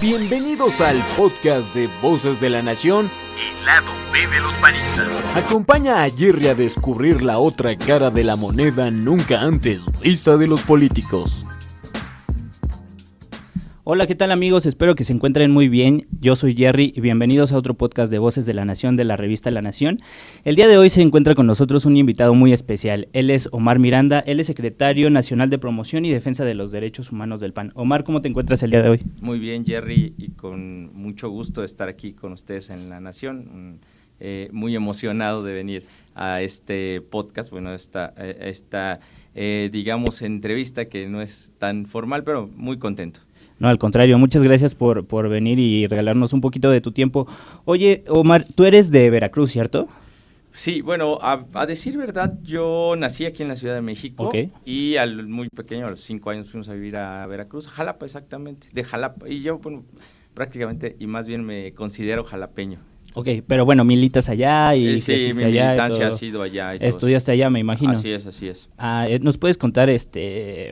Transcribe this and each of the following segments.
Bienvenidos al podcast de Voces de la Nación, el lado B de los panistas. Acompaña a Jerry a descubrir la otra cara de la moneda nunca antes vista de los políticos. Hola, ¿qué tal amigos? Espero que se encuentren muy bien. Yo soy Jerry y bienvenidos a otro podcast de Voces de la Nación de la revista La Nación. El día de hoy se encuentra con nosotros un invitado muy especial. Él es Omar Miranda, él es secretario nacional de Promoción y Defensa de los Derechos Humanos del PAN. Omar, ¿cómo te encuentras el día de hoy? Muy bien, Jerry, y con mucho gusto de estar aquí con ustedes en La Nación. Muy emocionado de venir a este podcast, bueno, esta digamos, entrevista que no es tan formal, pero muy contento. No, al contrario, muchas gracias por venir y regalarnos un poquito de tu tiempo. Oye, Omar, tú eres de Veracruz, ¿cierto? Sí, bueno, a decir verdad, yo nací aquí en la Ciudad de México. Okay. Y muy pequeño, a los 5 años fuimos a vivir a Veracruz, Jalapa exactamente, de Jalapa, y yo, bueno, prácticamente, y más bien me considero jalapeño. Ok, pero bueno, militas allá y sí, mi allá militancia ha sido allá. Estudiaste allá, me imagino. Así es. ¿Nos puedes contar,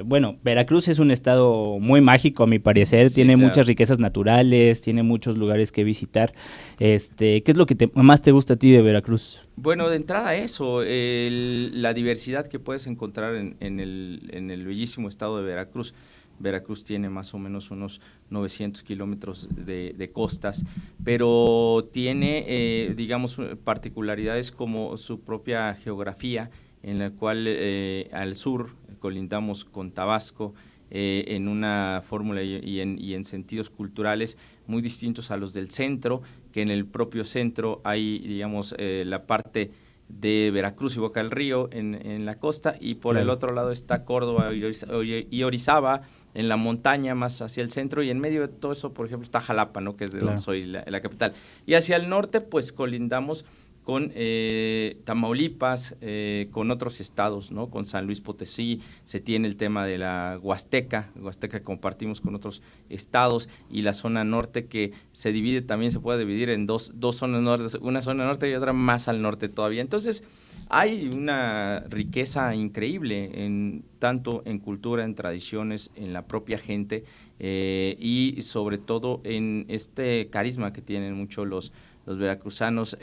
bueno, Veracruz es un estado muy mágico a mi parecer, sí, tiene muchas riquezas naturales, tiene muchos lugares que visitar. ¿Qué es lo que más te gusta a ti de Veracruz? Bueno, de entrada eso, la diversidad que puedes encontrar en el bellísimo estado de Veracruz. Veracruz tiene más o menos unos 900 kilómetros de costas, pero tiene, digamos, particularidades como su propia geografía, en la cual al sur colindamos con Tabasco, en una fórmula y en sentidos culturales muy distintos a los del centro, que en el propio centro hay, digamos, la parte de Veracruz y Boca del Río en la costa, y por el otro lado está Córdoba y Orizaba, en la montaña más hacia el centro, y en medio de todo eso, por ejemplo, está Jalapa, ¿no? Que es de donde soy la capital. Y hacia el norte, pues colindamos con Tamaulipas, con otros estados, ¿no? Con San Luis Potosí, se tiene el tema de la Huasteca que compartimos con otros estados, y la zona norte que se divide, también se puede dividir en dos zonas norte, una zona norte y otra más al norte todavía. Entonces, hay una riqueza increíble, tanto en cultura, en tradiciones, en la propia gente, y sobre todo en este carisma que tienen mucho los veracruzanos,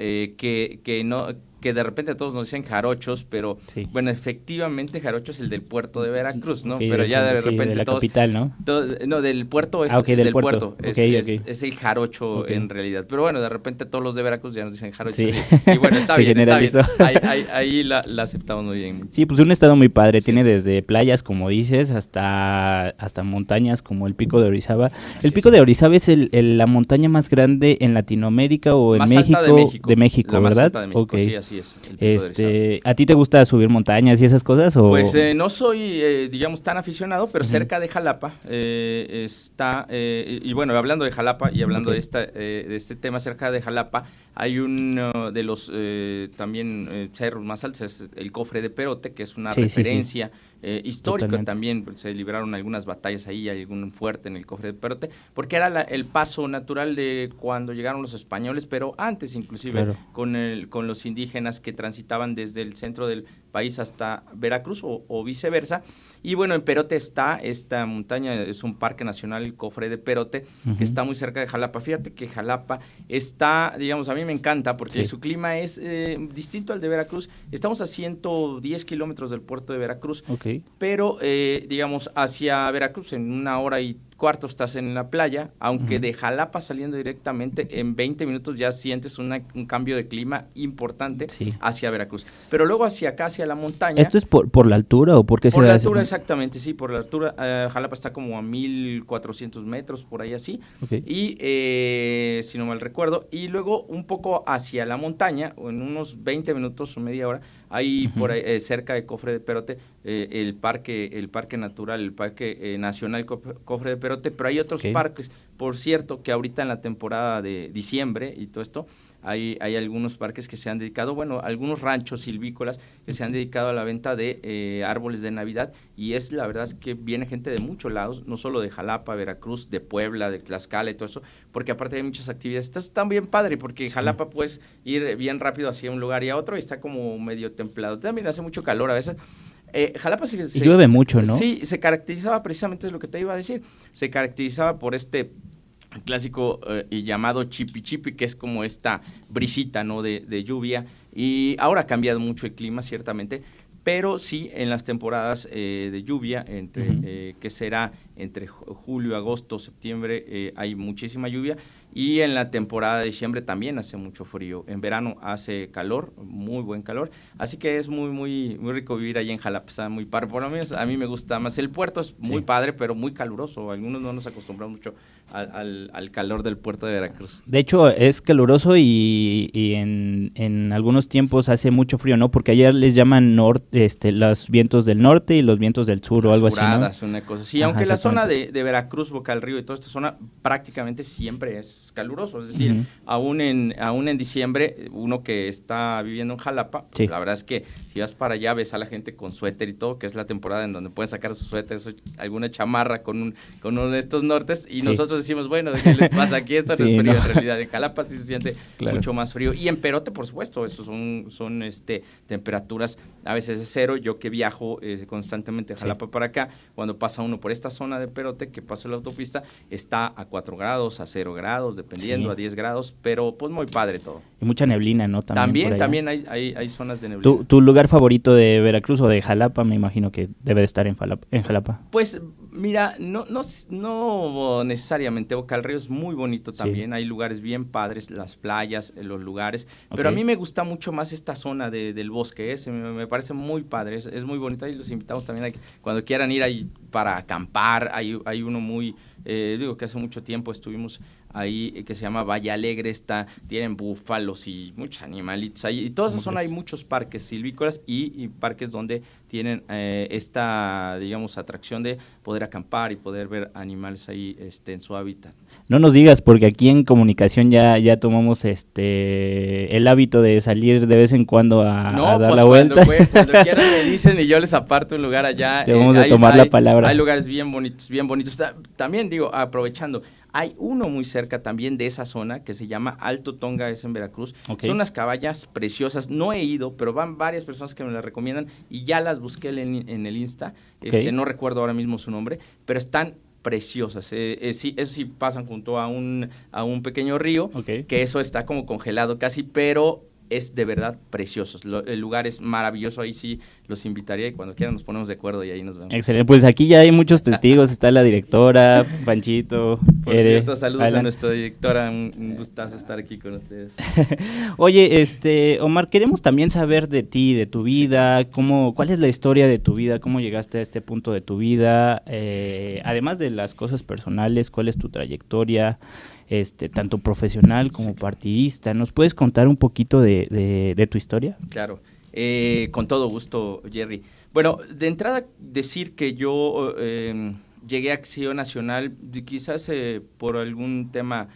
que de repente todos nos dicen jarochos, pero sí. Bueno, efectivamente jarocho es el del puerto de Veracruz, ¿no? Sí, pero ya de repente de la todos, capital, ¿no? No, del puerto es del puerto. Es el jarocho en realidad, pero bueno, de repente todos los de Veracruz ya nos dicen jarochos, sí. y bueno, está bien. Ahí la aceptamos muy bien. Sí, pues un estado muy padre, sí. Tiene desde playas, como dices, hasta montañas como el Pico de Orizaba. El Pico de Orizaba es la montaña más grande en Latinoamérica o en México. De México, ¿verdad? Más alta de México, sí, así es. ¿A ti te gusta subir montañas y esas cosas? ¿O? Pues no soy, digamos, tan aficionado, pero cerca de Jalapa está, y bueno, hablando de Jalapa y hablando de este tema, cerca de Jalapa hay uno de los también cerros más altos, es el Cofre de Perote, que es una referencia histórica. Totalmente. También se libraron algunas batallas ahí, hay algún fuerte en el Cofre de Perote, porque era el paso natural de cuando llegaron los españoles, pero antes inclusive, claro. con los indígenas que transitaban desde el centro del país hasta Veracruz o viceversa. Y bueno, en Perote está esta montaña, es un parque nacional, el Cofre de Perote, que está muy cerca de Jalapa. Fíjate que Jalapa está, digamos, a mí me encanta porque su clima es distinto al de Veracruz. Estamos a 110 kilómetros del puerto de Veracruz, pero digamos, hacia Veracruz en 1 hora y cuarto estás en la playa, aunque de Jalapa saliendo directamente en 20 minutos ya sientes un cambio de clima importante hacia Veracruz. Pero luego hacia acá, hacia la montaña. ¿Esto es por la altura o por qué se da? Por la altura, exactamente, sí, por la altura. Jalapa está como a 1,400 metros, por ahí así. Y, si no mal recuerdo, y luego un poco hacia la montaña, o en unos 20 minutos o media hora, hay por ahí, cerca de Cofre de Perote, el parque natural, el parque nacional Cofre de Perote, pero hay otros parques, por cierto, que ahorita en la temporada de diciembre y todo esto, hay algunos parques que se han dedicado, bueno, algunos ranchos silvícolas que se han dedicado a la venta de árboles de Navidad, y la verdad es que viene gente de muchos lados, no solo de Jalapa, Veracruz, de Puebla, de Tlaxcala y todo eso, porque aparte hay muchas actividades. Esto está bien padre, porque Jalapa puedes ir bien rápido hacia un lugar y a otro, y está como medio templado. También hace mucho calor a veces. Jalapa y llueve mucho, ¿no? Sí, se caracterizaba, precisamente es lo que te iba a decir, se caracterizaba por clásico y llamado chipi chipi, que es como esta brisita, ¿no? de lluvia, y ahora ha cambiado mucho el clima, ciertamente, pero sí en las temporadas de lluvia, que será entre julio, agosto, septiembre, hay muchísima lluvia, y en la temporada de diciembre también hace mucho frío. En verano hace calor, muy buen calor, así que es muy, muy, muy rico vivir ahí en Jalapa, está muy padre. Por lo menos a mí me gusta más. El puerto es muy padre, pero muy caluroso. Algunos no nos acostumbramos mucho al calor del puerto de Veracruz. De hecho, es caluroso y en algunos tiempos hace mucho frío, ¿no? Porque allá les llaman los vientos del norte y los vientos del sur o algo así, ¿no? Una cosa así. Aunque la zona de Veracruz, Boca del Río y toda esta zona prácticamente siempre es caluroso. Es decir, aún en diciembre, uno que está viviendo en Jalapa, pues la verdad es que si vas para allá ves a la gente con suéter y todo, que es la temporada en donde pueden sacar sus suéteres, alguna chamarra con uno de estos nortes, y nosotros decimos, bueno, ¿qué les pasa aquí? Esto no es frío, en realidad. En Jalapa sí se siente mucho más frío. Y en Perote, por supuesto, esos son temperaturas a veces de cero. Yo que viajo constantemente de Jalapa para acá, cuando pasa uno por esta zona de Perote, que pasa la autopista, está a 4 grados, a 0 grados, dependiendo, a 10 grados, pero pues muy padre todo. Y mucha neblina, ¿no? También hay zonas de neblina. ¿Tu lugar favorito de Veracruz o de Jalapa? Me imagino que debe de estar en Jalapa. Pues mira, no necesariamente. Boca del Río es muy bonito también, hay lugares bien padres, las playas, los lugares, pero a mí me gusta mucho más esta zona del bosque, me parece muy padre, es muy bonita, y los invitamos también a que cuando quieran ir ahí para acampar. Hay uno muy, digo que hace mucho tiempo estuvimos ahí, que se llama Valle Alegre, tienen búfalos y muchos animalitos ahí, y toda esa zona hay muchos parques silvícolas y parques donde tienen esta, digamos, atracción de poder acampar y poder ver animales ahí en su hábitat. No nos digas, porque aquí en comunicación ya tomamos el hábito de salir de vez en cuando a dar la vuelta. Cuando quieran me dicen y yo les aparto un lugar allá. Te vamos a tomar la palabra. Hay lugares bien bonitos, bien bonitos. También digo, aprovechando, hay uno muy cerca también de esa zona que se llama Alto Tonga, es en Veracruz. Son unas cabañas preciosas, no he ido, pero van varias personas que me las recomiendan y ya las busqué en el Insta. No recuerdo ahora mismo su nombre, pero están preciosas. Sí, eso sí, pasan junto a un pequeño río, que eso está como congelado casi, pero es de verdad precioso. El lugar es maravilloso, ahí sí los invitaría y cuando quieran nos ponemos de acuerdo y ahí nos vemos. Excelente, pues aquí ya hay muchos testigos, está la directora, Panchito. Por cierto, saludos a nuestra directora, un gustazo estar aquí con ustedes. Oye, Omar, queremos también saber de ti, de tu vida, cuál es la historia de tu vida, cómo llegaste a este punto de tu vida, además de las cosas personales, cuál es tu trayectoria, tanto profesional como partidista. ¿Nos puedes contar un poquito de tu historia? Claro, con todo gusto, Jerry. Bueno, de entrada decir que yo llegué a Acción Nacional quizás por algún tema,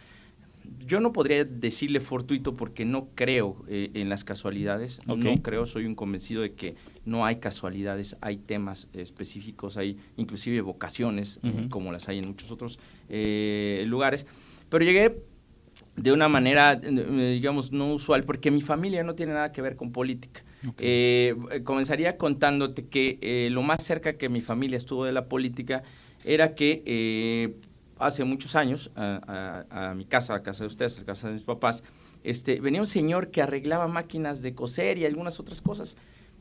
yo no podría decirle fortuito porque no creo en las casualidades, no creo, soy un convencido de que no hay casualidades, hay temas específicos, hay inclusive vocaciones, como las hay en muchos otros lugares. Pero llegué de una manera, digamos, no usual, porque mi familia no tiene nada que ver con política. Comenzaría contándote que lo más cerca que mi familia estuvo de la política era que hace muchos años, a mi casa, a casa de ustedes, a casa de mis papás, venía un señor que arreglaba máquinas de coser y algunas otras cosas.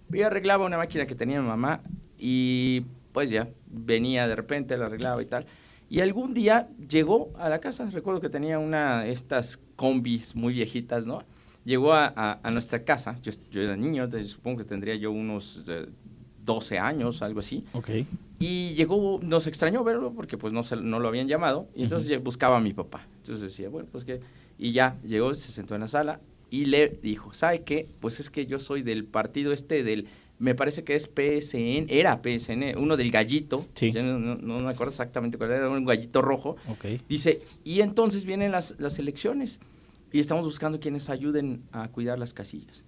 Yo arreglaba una máquina que tenía mi mamá y pues ya, venía de repente, la arreglaba y tal. Y algún día llegó a la casa, recuerdo que tenía estas combis muy viejitas, ¿no? Llegó a nuestra casa, yo era niño, supongo que tendría yo unos 12 años, algo así. Y llegó, nos extrañó verlo porque pues no lo habían llamado, y entonces buscaba a mi papá. Entonces decía, bueno, pues que... Y ya llegó, se sentó en la sala y le dijo, ¿sabe qué? Pues es que yo soy del partido me parece que es PSN, era PSN, uno del gallito, no me acuerdo exactamente cuál era, un gallito rojo. Dice, y entonces vienen las elecciones y estamos buscando quienes ayuden a cuidar las casillas.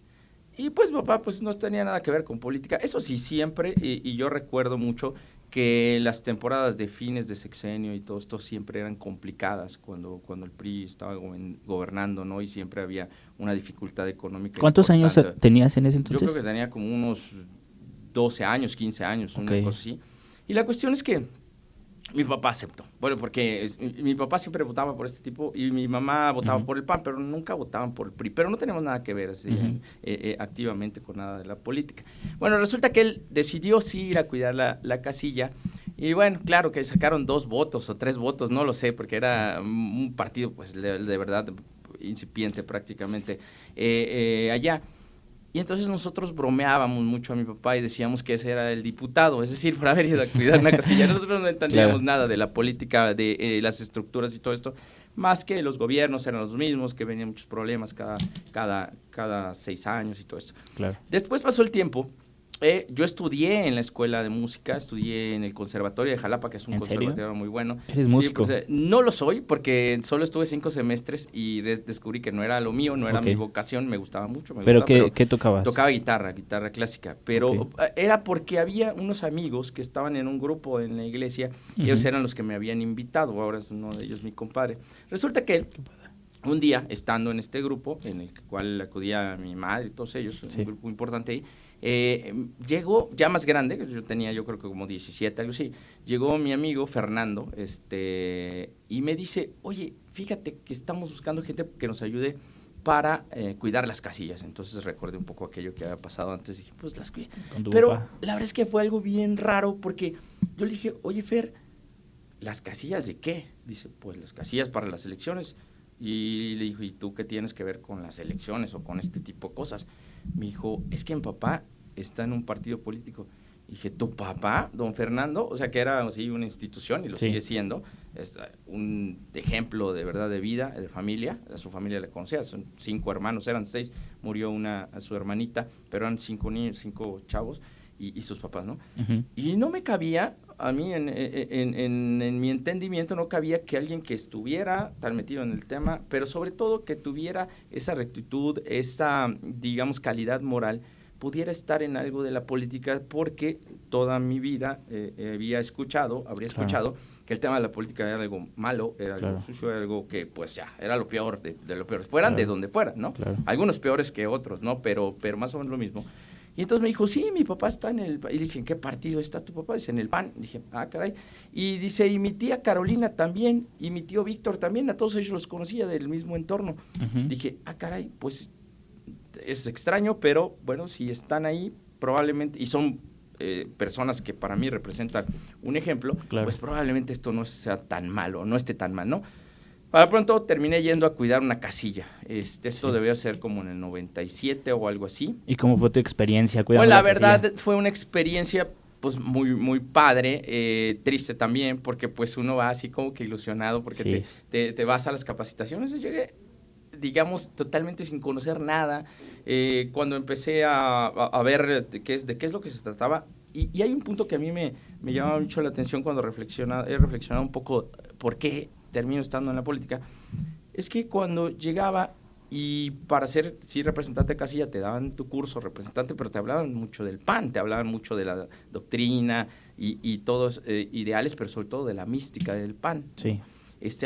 Y pues papá pues no tenía nada que ver con política, eso sí, siempre, y yo recuerdo mucho que las temporadas de fines de sexenio y todo esto siempre eran complicadas cuando el PRI estaba gobernando, ¿no? Y siempre había una dificultad económica. ¿Cuántos años tenías en ese entonces? Yo creo que tenía como unos 12 años, 15 años, una cosa así. Y la cuestión es que Mi papá aceptó. Bueno, porque mi papá siempre votaba por este tipo y mi mamá votaba por el PAN, pero nunca votaban por el PRI. Pero no tenemos nada que ver así, activamente con nada de la política. Bueno, resulta que él decidió sí ir a cuidar la casilla. Y bueno, claro que sacaron 2 votos o 3 votos, no lo sé, porque era un partido pues de verdad incipiente prácticamente allá. Y entonces nosotros bromeábamos mucho a mi papá y decíamos que ese era el diputado, es decir, por haber ido a cuidar una casilla. Nosotros no entendíamos nada de la política, de las estructuras y todo esto, más que los gobiernos eran los mismos, que venían muchos problemas cada 6 años y todo esto. Claro. Después pasó el tiempo. Yo estudié en la escuela de música, estudié en el Conservatorio de Jalapa, que es un conservatorio muy bueno. ¿Eres músico? Pues, no lo soy, porque solo estuve 5 semestres y descubrí que no era lo mío, no era mi vocación, me gustaba mucho. ¿Pero qué tocabas? Tocaba guitarra clásica, pero era porque había unos amigos que estaban en un grupo en la iglesia y ellos eran los que me habían invitado, ahora es uno de ellos mi compadre. Resulta que un día, estando en este grupo, en el cual acudía mi madre y todos ellos, un grupo importante ahí, llegó, ya más grande, yo tenía yo creo que como 17, algo así, llegó mi amigo Fernando, y me dice, oye, fíjate que estamos buscando gente que nos ayude para cuidar las casillas. Entonces recordé un poco aquello que había pasado antes, dije, pues las cuido. Pero la verdad es que fue algo bien raro, porque yo le dije, oye Fer, ¿las casillas de qué? Dice, pues las casillas para las elecciones. Y le dijo, ¿y tú qué tienes que ver con las elecciones o con este tipo de cosas? Me dijo, es que mi papá está en un partido político. Y dije, ¿tu papá, don Fernando? O sea, que era así una institución y lo sigue siendo. Es un ejemplo de verdad de vida, de familia. A su familia le conocía, son 5 hermanos, eran 6. Murió su hermanita, pero eran 5 niños, 5 chavos y sus papás, ¿no? Y no me cabía, a mí en mi entendimiento no cabía que alguien que estuviera tan metido en el tema, pero sobre todo que tuviera esa rectitud, esa, digamos, calidad moral, pudiera estar en algo de la política, porque toda mi vida habría escuchado que el tema de la política era algo malo, era algo sucio, era algo que pues ya, era lo peor de lo peor, fueran de donde fueran, ¿no? Algunos peores que otros, ¿no? Pero más o menos lo mismo. Y entonces me dijo, sí, mi papá está en el... Y dije, ¿en qué partido está tu papá? Dice, en el PAN. Dije, ah, caray. Y dice, y mi tía Carolina también, y mi tío Víctor también, a todos ellos los conocía del mismo entorno. Dije, ah, caray, pues es extraño, pero bueno, si están ahí, probablemente, y son personas que para mí representan un ejemplo, pues probablemente esto no sea tan malo, no esté tan mal, ¿no? Para pronto terminé yendo a cuidar una casilla. Esto debió ser como en el 97 o algo así. ¿Y cómo fue tu experiencia cuidando la casilla? verdad fue una experiencia pues muy, muy padre, triste también, porque pues uno va así como que ilusionado, porque te vas a las capacitaciones. Yo llegué, digamos, totalmente sin conocer nada. Cuando empecé a ver de qué es lo que se trataba, y hay un punto que a mí me llama mucho la atención cuando he reflexionado un poco por qué termino estando en la política, es que cuando llegaba y para ser representante de casilla te daban tu curso representante, pero te hablaban mucho del PAN, te hablaban mucho de la doctrina y todos ideales, pero sobre todo de la mística del PAN. Sí.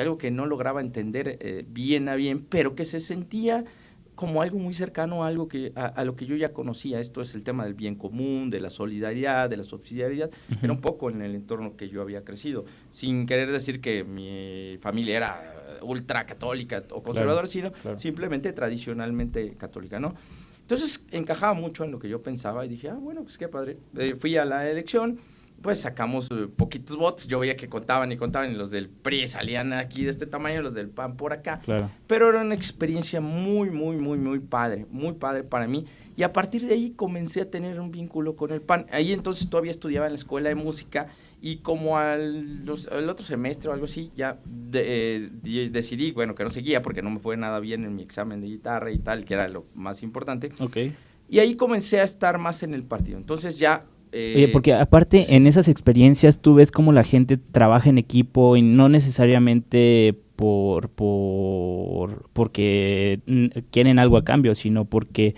Algo que no lograba entender bien a bien, pero que se sentía como algo muy cercano a algo a lo que yo ya conocía. Esto es el tema del bien común, de la solidaridad, de la subsidiariedad. Era un poco en el entorno que yo había crecido, sin querer decir que mi familia era ultra católica o conservadora, sino simplemente tradicionalmente católica, ¿no? Entonces encajaba mucho en lo que yo pensaba y dije, bueno, pues qué padre. Fui a la elección, pues sacamos poquitos votos. Yo veía que contaban y los del PRI salían aquí de este tamaño, los del PAN por acá. Pero era una experiencia muy, muy, muy, muy padre para mí. Y a partir de ahí comencé a tener un vínculo con el PAN. Ahí entonces todavía estudiaba en la escuela de música y como al otro semestre o algo así, ya decidí, bueno, que no seguía porque no me fue nada bien en mi examen de guitarra y tal, que era lo más importante. Y ahí comencé a estar más en el partido. Entonces ya... Oye, porque aparte en esas experiencias tú ves cómo la gente trabaja en equipo y no necesariamente porque quieren algo a cambio, sino porque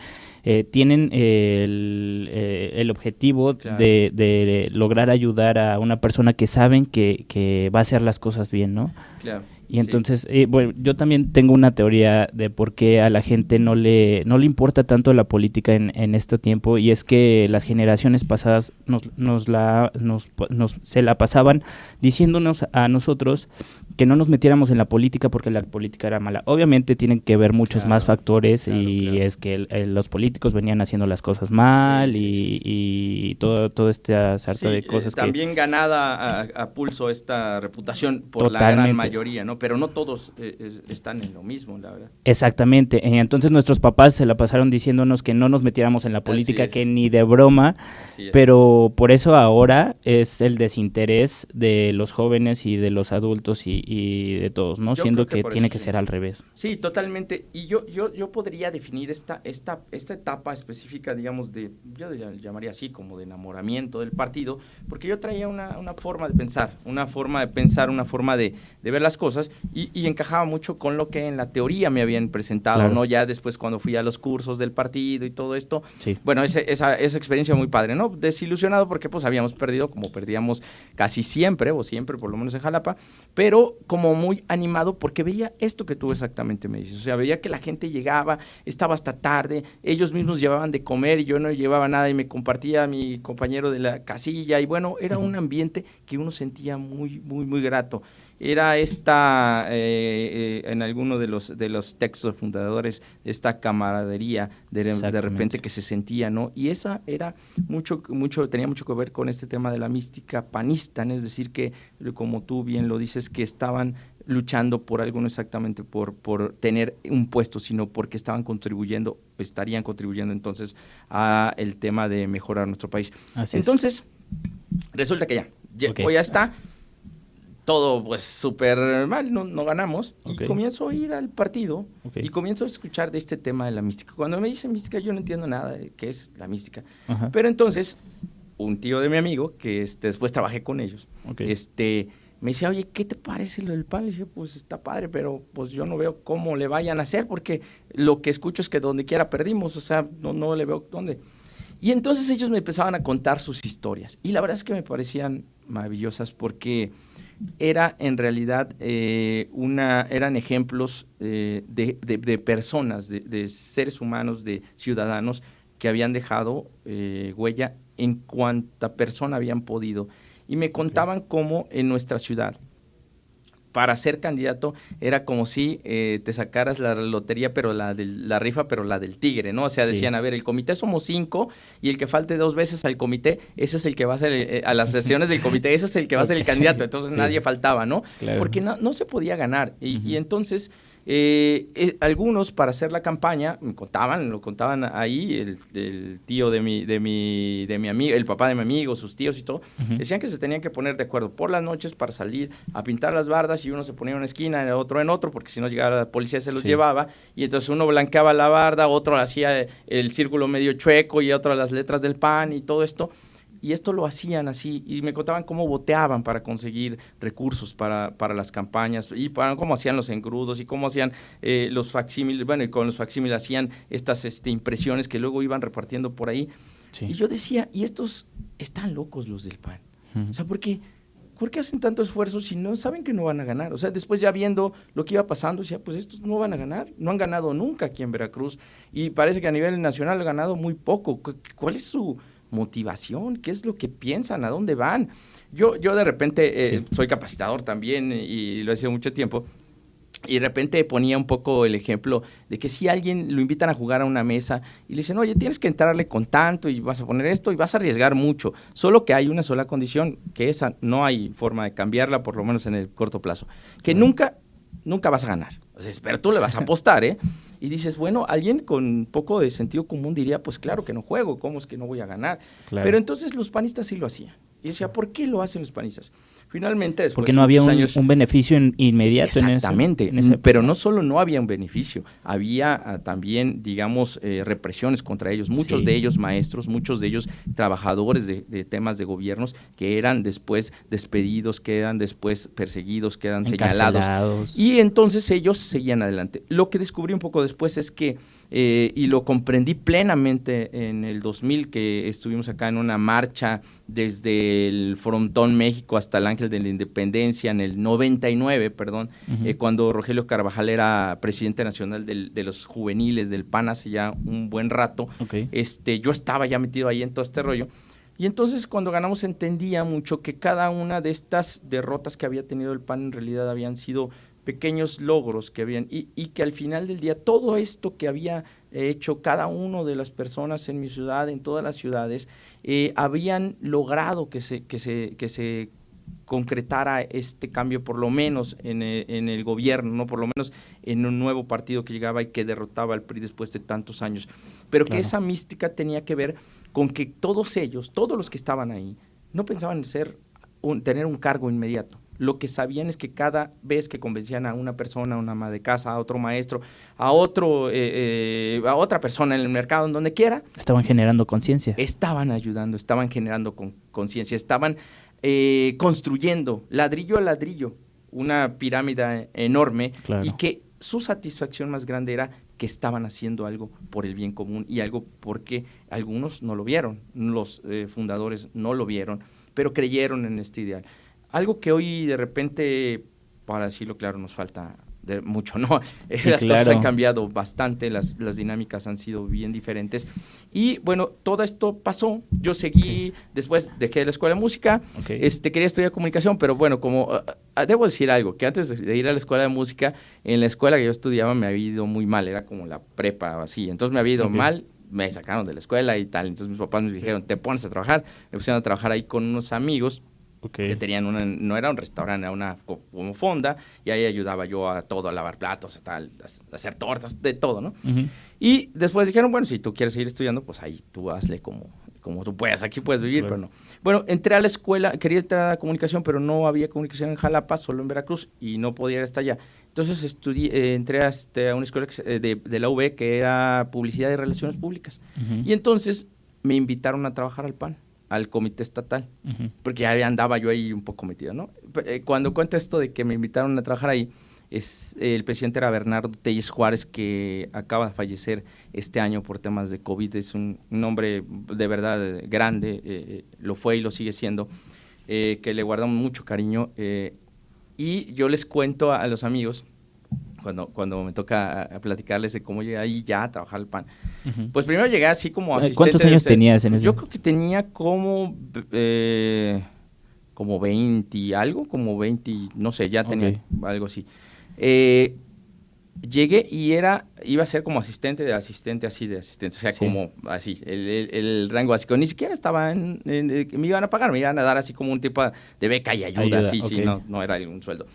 tienen el objetivo de lograr ayudar a una persona que saben que va a hacer las cosas bien, ¿no? Claro. Y entonces, bueno, yo también tengo una teoría de por qué a la gente no le importa tanto la política en este tiempo, y es que las generaciones pasadas se la pasaban diciéndonos a nosotros que no nos metiéramos en la política porque la política era mala. Obviamente tienen que ver muchos más factores, claro. Es que los políticos venían haciendo las cosas mal, y todo esta sarta de cosas también ganada a pulso esta reputación por la gran mayoría, ¿no? Pero no todos están en lo mismo, la verdad. Exactamente. Entonces nuestros papás se la pasaron diciéndonos que no nos metiéramos en la política, que ni de broma, pero por eso ahora es el desinterés de los jóvenes y de los adultos y de todos, ¿no? Siendo que tiene que ser al revés. Sí, totalmente. Y yo podría definir esta etapa específica, digamos, yo llamaría así, como de enamoramiento del partido, porque yo traía una forma de pensar, una forma de ver las cosas, y encajaba mucho con lo que en la teoría me habían presentado, claro. ¿No? Ya después cuando fui a los cursos del partido y todo esto, bueno, esa experiencia muy padre, ¿no? Desilusionado porque pues habíamos perdido, como perdíamos casi siempre, por lo menos en Jalapa, pero como muy animado porque veía esto que tú exactamente me dices, o sea, veía que la gente llegaba, estaba hasta tarde, ellos mismos llevaban de comer y yo no llevaba nada y me compartía a mi compañero de la casilla, y bueno, era un ambiente que uno sentía muy, muy, muy grato. Era en alguno de los textos fundadores, esta camaradería de repente que se sentía, ¿no? Y esa era tenía mucho que ver con este tema de la mística panista, ¿no? Es decir, que como tú bien lo dices, que estaban luchando por algo, no exactamente por tener un puesto, sino porque estarían contribuyendo entonces a el tema de mejorar nuestro país. Entonces, resulta que ya está todo pues súper mal, no ganamos, y comienzo a ir al partido y comienzo a escuchar de este tema de la mística. Cuando me dicen mística, yo no entiendo nada de qué es la mística. Ajá. Pero entonces, un tío de mi amigo, que después trabajé con ellos, me decía, oye, ¿qué te parece lo del PAN? Le dije, pues está padre, pero pues yo no veo cómo le vayan a hacer, porque lo que escucho es que donde quiera perdimos, o sea, no le veo dónde. Y entonces ellos me empezaban a contar sus historias, y la verdad es que me parecían maravillosas, porque era en realidad eran ejemplos de personas, de seres humanos, de ciudadanos que habían dejado huella en cuanta persona habían podido, y me contaban cómo en nuestra ciudad, para ser candidato, era como si te sacaras la lotería, pero la rifa, pero la del tigre, ¿no? O sea, decían, a ver, el comité somos 5, y el que falte 2 veces al comité, ese es el que va a ser, a las sesiones del comité, ese es el que va a ser el candidato, entonces nadie faltaba, ¿no? Claro. Porque no se podía ganar, y entonces algunos, para hacer la campaña, lo contaban ahí, el tío de mi amigo, el papá de mi amigo, sus tíos y todo, decían que se tenían que poner de acuerdo por las noches para salir a pintar las bardas, y uno se ponía en una esquina, el otro en otro, porque si no llegaba la policía se los llevaba, y entonces uno blanqueaba la barda, otro hacía el círculo medio chueco, y otro las letras del PAN y todo esto. Y esto lo hacían así, y me contaban cómo boteaban para conseguir recursos para las campañas, y cómo hacían los engrudos, y cómo hacían los facsímiles, bueno, y con los facsímiles hacían estas impresiones que luego iban repartiendo por ahí. Sí. Y yo decía, y estos están locos los del PAN. O sea, ¿por qué hacen tanto esfuerzo si no saben que no van a ganar? O sea, después ya viendo lo que iba pasando, decía, pues estos no van a ganar, no han ganado nunca aquí en Veracruz, y parece que a nivel nacional han ganado muy poco. ¿Cuál es su motivación? ¿Qué es lo que piensan? ¿A dónde van? Yo de repente soy capacitador también, y lo he sido mucho tiempo, y de repente ponía un poco el ejemplo de que si alguien lo invitan a jugar a una mesa y le dicen, oye, tienes que entrarle con tanto y vas a poner esto y vas a arriesgar mucho, solo que hay una sola condición, que esa no hay forma de cambiarla, por lo menos en el corto plazo, que nunca vas a ganar. O sea, pero tú le vas a apostar, ¿eh? Y dices, bueno, alguien con un poco de sentido común diría, pues claro que no juego, ¿cómo es que no voy a ganar? Claro. Pero entonces los panistas sí lo hacían. Y decía, ¿por qué lo hacen los panistas? Finalmente, después porque no había un beneficio inmediato. Exactamente, pero no solo no había un beneficio, había también, digamos, represiones contra ellos, muchos de ellos maestros, muchos de ellos trabajadores de temas de gobiernos, que eran después despedidos, que eran después perseguidos, que eran señalados, y entonces ellos seguían adelante. Lo que descubrí un poco después es que, y lo comprendí plenamente en el 2000, que estuvimos acá en una marcha desde el Frontón México hasta el Ángel Ángel de la Independencia, en el 99, perdón, cuando Rogelio Carvajal era presidente nacional de los juveniles del PAN hace ya un buen rato. Yo estaba ya metido ahí en todo este rollo. Y entonces cuando ganamos entendía mucho que cada una de estas derrotas que había tenido el PAN en realidad habían sido pequeños logros que habían, y que al final del día todo esto que había hecho cada una de las personas en mi ciudad, en todas las ciudades, habían logrado que se concretara este cambio, por lo menos en el gobierno, ¿no? Por lo menos en un nuevo partido que llegaba y que derrotaba al PRI después de tantos años. Pero que esa mística tenía que ver con que todos ellos, todos los que estaban ahí, no pensaban tener un cargo inmediato. Lo que sabían es que cada vez que convencían a una persona, a una ama de casa, a otro maestro, a otra persona en el mercado, en donde quiera, estaban generando conciencia. Estaban ayudando, estaban generando conciencia, estaban construyendo ladrillo a ladrillo una pirámide enorme, y que su satisfacción más grande era que estaban haciendo algo por el bien común y algo porque algunos no lo vieron, los fundadores no lo vieron, pero creyeron en este ideal. Algo que hoy de repente, para decirlo claro, nos falta mucho, ¿no? Las cosas han cambiado bastante, las dinámicas han sido bien diferentes. Y bueno, todo esto pasó, yo seguí, después dejé la escuela de música, quería estudiar comunicación, pero bueno, como debo decir algo, que antes de ir a la escuela de música, en la escuela que yo estudiaba me había ido muy mal, era como la prepa así, entonces me había ido mal, me sacaron de la escuela y tal, entonces mis papás me dijeron, te pones a trabajar, me pusieron a trabajar ahí con unos amigos, que tenían no era un restaurante, era una como fonda, y ahí ayudaba yo a todo, a lavar platos, a hacer tortas, de todo, ¿no? Y después dijeron, bueno, si tú quieres seguir estudiando, pues ahí tú hazle como tú puedas, aquí puedes vivir, pero no. Bueno, entré a la escuela, quería entrar a comunicación, pero no había comunicación en Jalapa, solo en Veracruz, y no podía ir hasta allá. Entonces entré a una escuela de la UB que era Publicidad y Relaciones Públicas. Y entonces me invitaron a trabajar al PAN, al comité estatal, porque ya andaba yo ahí un poco metido, ¿no? Cuando cuento esto de que me invitaron a trabajar ahí, el presidente era Bernardo Telles Juárez, que acaba de fallecer este año por temas de COVID. Es un hombre de verdad grande, lo fue y lo sigue siendo, que le guardamos mucho cariño, y yo les cuento a los amigos, cuando me toca a platicarles de cómo llegué ahí ya a trabajar al PAN. Pues primero llegué así como asistente. ¿Cuántos años tenías en ese? Yo creo que tenía como 20 algo, como 20, no sé, ya tenía algo así. Llegué y iba a ser como asistente, o sea, como así, el rango básico. Ni siquiera estaba me iban a pagar, me iban a dar así como un tipo de beca y ayuda, sí, no era un sueldo.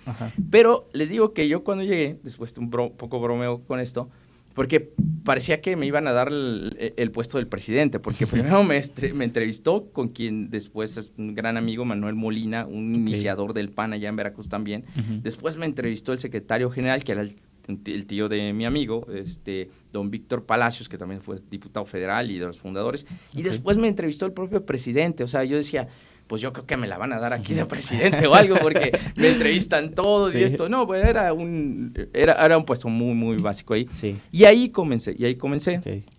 Pero les digo que yo cuando llegué, después de un poco bromeo con esto, porque parecía que me iban a dar el puesto del presidente, porque primero me entrevistó con quien después es un gran amigo, Manuel Molina, un iniciador del PAN allá en Veracruz también. Después me entrevistó el secretario general, que era el tío de mi amigo, don Víctor Palacios, que también fue diputado federal y de los fundadores, y después me entrevistó el propio presidente. O sea, yo decía, pues yo creo que me la van a dar aquí de presidente o algo, porque me entrevistan todos y esto. No, pues era un puesto muy, muy básico ahí. Y ahí comencé.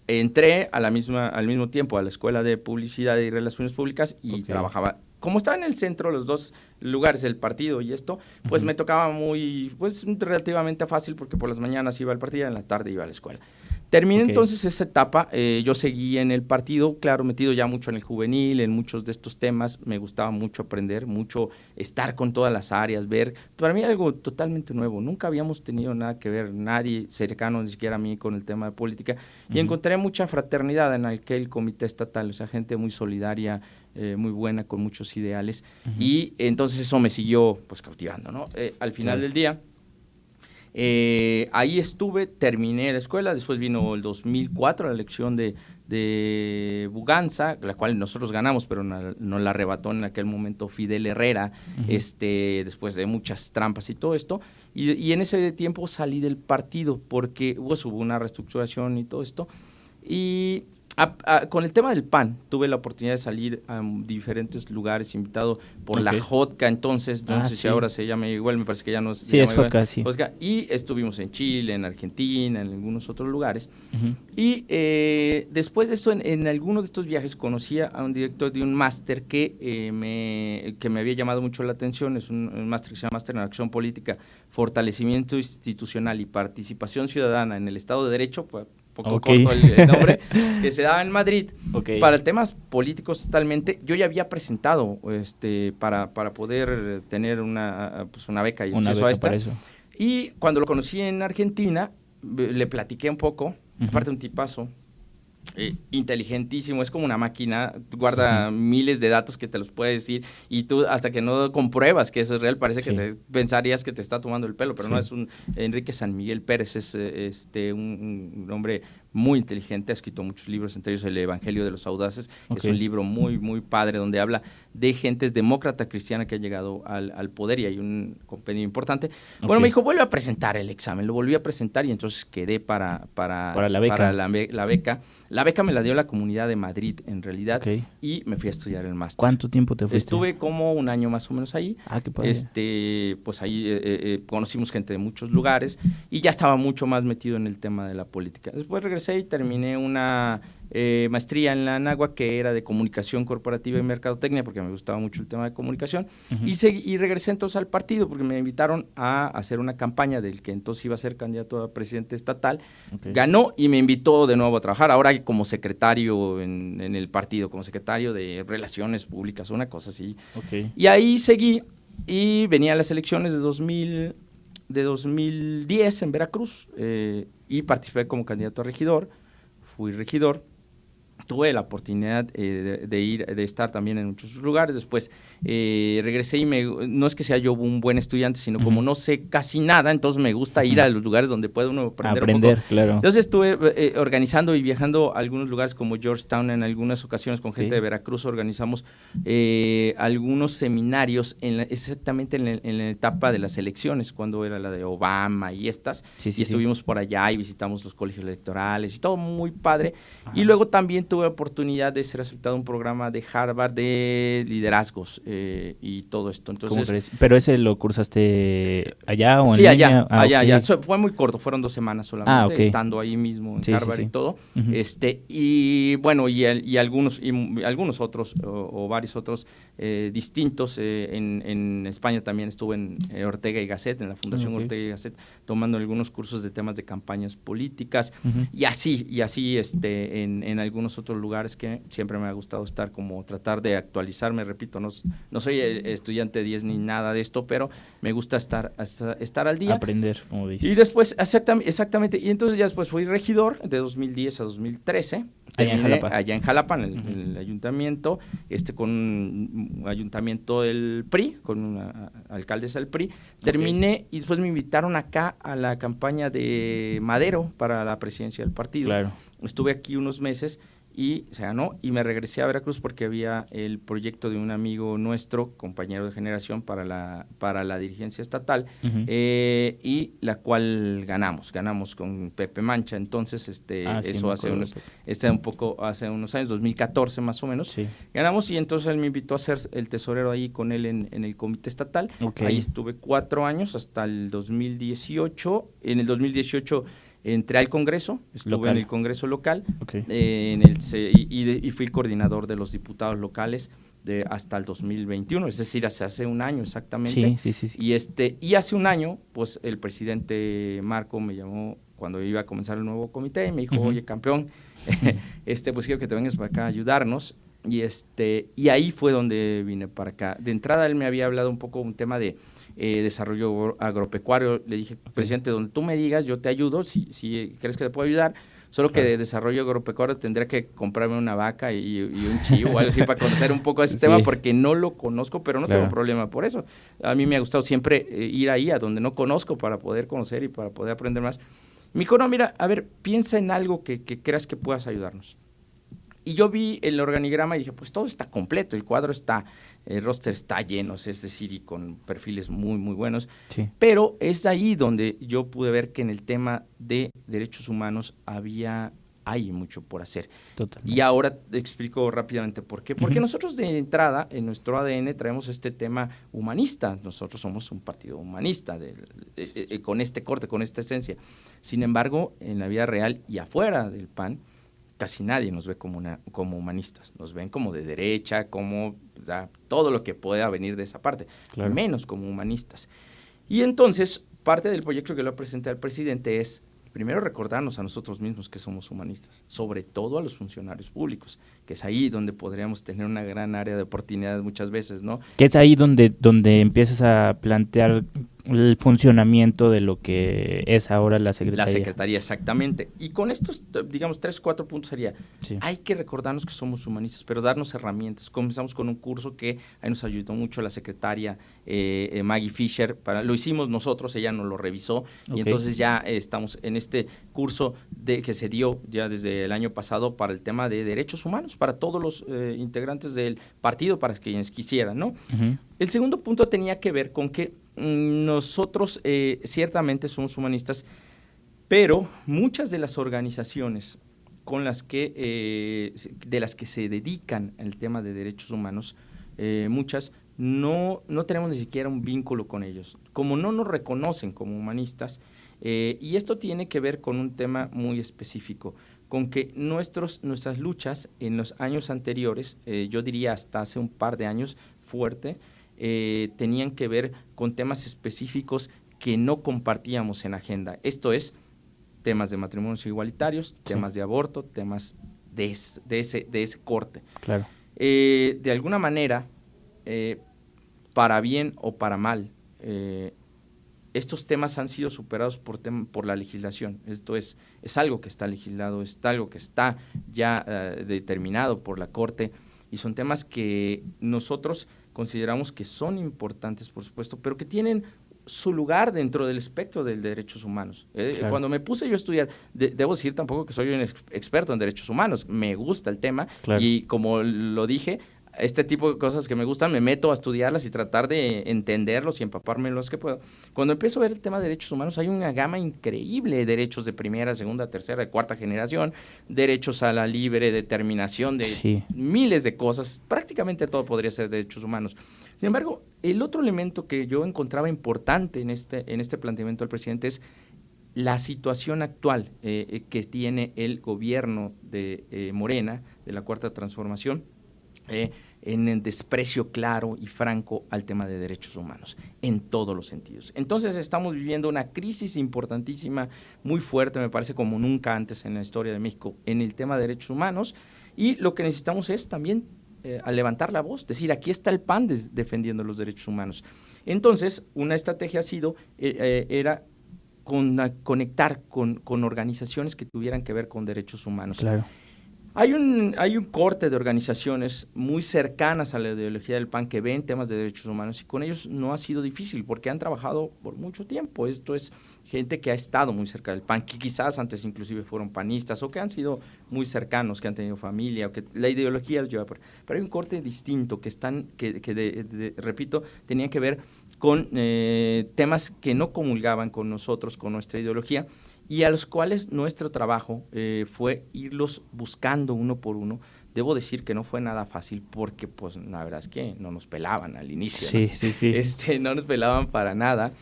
Entré al mismo tiempo a la Escuela de Publicidad y Relaciones Públicas y trabajaba. Como estaba en el centro, los dos lugares, el partido y esto, pues me tocaba relativamente fácil, porque por las mañanas iba al partido y en la tarde iba a la escuela. Terminé entonces esa etapa, yo seguí en el partido, claro, metido ya mucho en el juvenil, en muchos de estos temas, me gustaba mucho aprender, mucho estar con todas las áreas, ver, para mí era algo totalmente nuevo, nunca habíamos tenido nada que ver, nadie cercano, ni siquiera a mí, con el tema de política, y encontré mucha fraternidad en aquel comité estatal, o sea, gente muy solidaria, muy buena, con muchos ideales, y entonces eso me siguió pues cautivando, ¿no? Al final del día, ahí estuve, terminé la escuela, después vino el 2004, la elección de Buganza, la cual nosotros ganamos, pero nos la arrebató en aquel momento Fidel Herrera, después de muchas trampas y todo esto, y en ese tiempo salí del partido, porque hubo una reestructuración y todo esto, y Con el tema del pan, tuve la oportunidad de salir a diferentes lugares, invitado por la Jodca, entonces, no sé si ahora se llama igual, me parece que ya no se llama es Jodca, sí. Jodca, y estuvimos en Chile, en Argentina, en algunos otros lugares. Y después de esto, en algunos de estos viajes, conocí a un director de un máster que me había llamado mucho la atención. Es un máster que se llama Máster en Acción Política, Fortalecimiento Institucional y Participación Ciudadana en el Estado de Derecho, pues, poco corto el nombre, que se daba en Madrid, para temas políticos totalmente. Yo ya había presentado para poder tener una beca y acceso a esta. Y cuando lo conocí en Argentina, le platiqué un poco, aparte un tipazo, inteligentísimo, es como una máquina, guarda miles de datos que te los puede decir, y tú hasta que no compruebas que eso es real, parece que pensarías que te está tomando el pelo, pero no, es un Enrique San Miguel Pérez, es un hombre muy inteligente, ha escrito muchos libros, entre ellos El Evangelio de los Audaces, es un libro muy, muy padre, donde habla de gentes demócrata cristiana que ha llegado al poder, y hay un compendio importante. Bueno, me dijo, vuelve a presentar el examen, lo volví a presentar, y entonces quedé para la beca. La beca me la dio la Comunidad de Madrid, en realidad, y me fui a estudiar el máster. ¿Cuánto tiempo te fuiste? Estuve como un año más o menos ahí. Qué padre. Pues ahí conocimos gente de muchos lugares, y ya estaba mucho más metido en el tema de la política. Después regresé y terminé una maestría en la Anáhuac, que era de comunicación corporativa y mercadotecnia, porque me gustaba mucho el tema de comunicación, y regresé entonces al partido, porque me invitaron a hacer una campaña del que entonces iba a ser candidato a presidente estatal. Ganó y me invitó de nuevo a trabajar, ahora como secretario en el partido, como secretario de Relaciones Públicas, una cosa así. Y ahí seguí, y venían las elecciones de 2010 en Veracruz, y participé como candidato a regidor, fui regidor. Tuve la oportunidad de estar también en muchos lugares. Después regresé y no es que sea yo un buen estudiante, sino como no sé casi nada, entonces me gusta ir a los lugares donde puede uno aprender un poco. Claro. Entonces estuve organizando y viajando a algunos lugares como Georgetown. En algunas ocasiones con gente de Veracruz organizamos algunos seminarios exactamente en la etapa de las elecciones, cuando era la de Obama y estas. Estuvimos por allá y visitamos los colegios electorales y todo muy padre. Y luego también tuve oportunidad de ser aceptado a un programa de Harvard de liderazgos y todo esto. Entonces, ¿pero ese lo cursaste allá o en línea? Sí, allá. Fue muy corto, fueron 2 semanas solamente, estando ahí mismo en Harvard y todo. Y bueno, y algunos otros o varios otros distintos. En España también estuve en Ortega y Gasset, en la Fundación Ortega y Gasset, tomando algunos cursos de temas de campañas políticas, y así en algunos otros lugares que siempre me ha gustado estar, como tratar de actualizarme. Repito, no soy estudiante 10 ni nada de esto, pero me gusta estar al día. Aprender, como dices. Y después, exactamente, y entonces ya después fui regidor de 2010 a 2013. Allá en Jalapa, en el ayuntamiento, con un ayuntamiento del PRI, con una alcaldesa del PRI. Terminé y después me invitaron acá a la campaña de Madero para la presidencia del partido. Claro. Estuve aquí unos meses y se ganó, y me regresé a Veracruz porque había el proyecto de un amigo nuestro, compañero de generación para la dirigencia estatal, y la cual ganamos con Pepe Mancha. Entonces eso hace unos años, 2014 más o menos, ganamos, y entonces él me invitó a ser el tesorero ahí con él en el comité estatal. Ahí estuve 4 años hasta el 2018. En el 2018 entré al Congreso, estuve en el Congreso local, y fui coordinador de los diputados locales hasta el 2021, es decir, hace un año exactamente. Sí. Y hace un año, pues el presidente Marco me llamó cuando iba a comenzar el nuevo comité y me dijo, oye, campeón, pues quiero que te vengas para acá a ayudarnos. Y ahí fue donde vine para acá. De entrada él me había hablado un poco un tema de desarrollo agropecuario. Le dije, presidente, donde tú me digas, yo te ayudo, si crees que te puedo ayudar, solo que de desarrollo agropecuario tendría que comprarme una vaca y un chivo o algo así para conocer un poco ese tema, porque no lo conozco, pero no tengo problema por eso. A mí me ha gustado siempre ir ahí a donde no conozco para poder conocer y para poder aprender más. Me dijo, no, mira, a ver, piensa en algo que creas que puedas ayudarnos. Y yo vi el organigrama y dije, pues todo está completo, el cuadro está, el roster está lleno, es decir, y con perfiles muy, muy buenos. Pero es ahí donde yo pude ver que en el tema de derechos humanos había hay mucho por hacer. Totalmente. Y ahora te explico rápidamente por qué. Porque nosotros de entrada, en nuestro ADN, traemos este tema humanista. Nosotros somos un partido humanista, con este corte, con esta esencia. Sin embargo, en la vida real y afuera del PAN, casi nadie nos ve como humanistas. Nos ven como de derecha, como todo lo que pueda venir de esa parte, claro, menos como humanistas. Y entonces, parte del proyecto que le presenté al presidente es, primero, recordarnos a nosotros mismos que somos humanistas, sobre todo a los funcionarios públicos, que es ahí donde podríamos tener una gran área de oportunidad muchas veces, ¿no? Que es ahí donde empiezas a plantear el funcionamiento de lo que es ahora la Secretaría. La Secretaría, exactamente. Y con estos, digamos, 3 o 4 puntos sería, hay que recordarnos que somos humanistas, pero darnos herramientas. Comenzamos con un curso que ahí nos ayudó mucho la secretaria Maggie Fisher. Lo hicimos nosotros, ella nos lo revisó, y entonces ya estamos en este curso que se dio ya desde el año pasado para el tema de derechos humanos, para todos los integrantes del partido, para quienes quisieran, ¿no? El segundo punto tenía que ver con que nosotros ciertamente somos humanistas, pero muchas de las organizaciones con las que de las que se dedican al tema de derechos humanos, muchas no tenemos ni siquiera un vínculo con ellos, como no nos reconocen como humanistas, y esto tiene que ver con un tema muy específico, con que nuestras luchas en los años anteriores, yo diría hasta hace un par de años fuerte, tenían que ver con temas específicos que no compartíamos en agenda. Esto es, temas de matrimonios igualitarios, temas de aborto, temas de ese corte. Claro. De alguna manera, para bien o para mal, estos temas han sido superados por la legislación. Esto es algo que está legislado, es algo que está ya determinado por la Corte, y son temas que nosotros consideramos que son importantes, por supuesto, pero que tienen su lugar dentro del espectro de derechos humanos. Claro. Cuando me puse yo a estudiar, debo decir tampoco que soy un experto en derechos humanos, me gusta el tema, claro, y como lo dije, este tipo de cosas que me gustan, me meto a estudiarlas y tratar de entenderlos y empaparme los que puedo. Cuando empiezo a ver el tema de derechos humanos, hay una gama increíble de derechos de primera, segunda, tercera, cuarta generación, derechos a la libre determinación de miles de cosas, prácticamente todo podría ser derechos humanos. Sin embargo, el otro elemento que yo encontraba importante en este planteamiento del presidente es la situación actual que tiene el gobierno de Morena, de la Cuarta Transformación, en el desprecio claro y franco al tema de derechos humanos, en todos los sentidos. Entonces estamos viviendo una crisis importantísima, muy fuerte, me parece como nunca antes en la historia de México, en el tema de derechos humanos, y lo que necesitamos es también a levantar la voz, decir, aquí está el PAN defendiendo los derechos humanos. Entonces, una estrategia ha sido, era conectar con organizaciones que tuvieran que ver con derechos humanos. Claro. Hay un corte de organizaciones muy cercanas a la ideología del PAN que ven temas de derechos humanos, y con ellos no ha sido difícil porque han trabajado por mucho tiempo. Esto es gente que ha estado muy cerca del PAN, que quizás antes inclusive fueron panistas o que han sido muy cercanos, que han tenido familia o que la ideología los lleva por... Pero hay un corte distinto repito, tenía que ver con temas que no comulgaban con nosotros, con nuestra ideología, y a los cuales nuestro trabajo fue irlos buscando uno por uno. Debo decir que no fue nada fácil porque, pues, la verdad es que no nos pelaban al inicio. Sí, ¿no? sí. No nos pelaban para nada.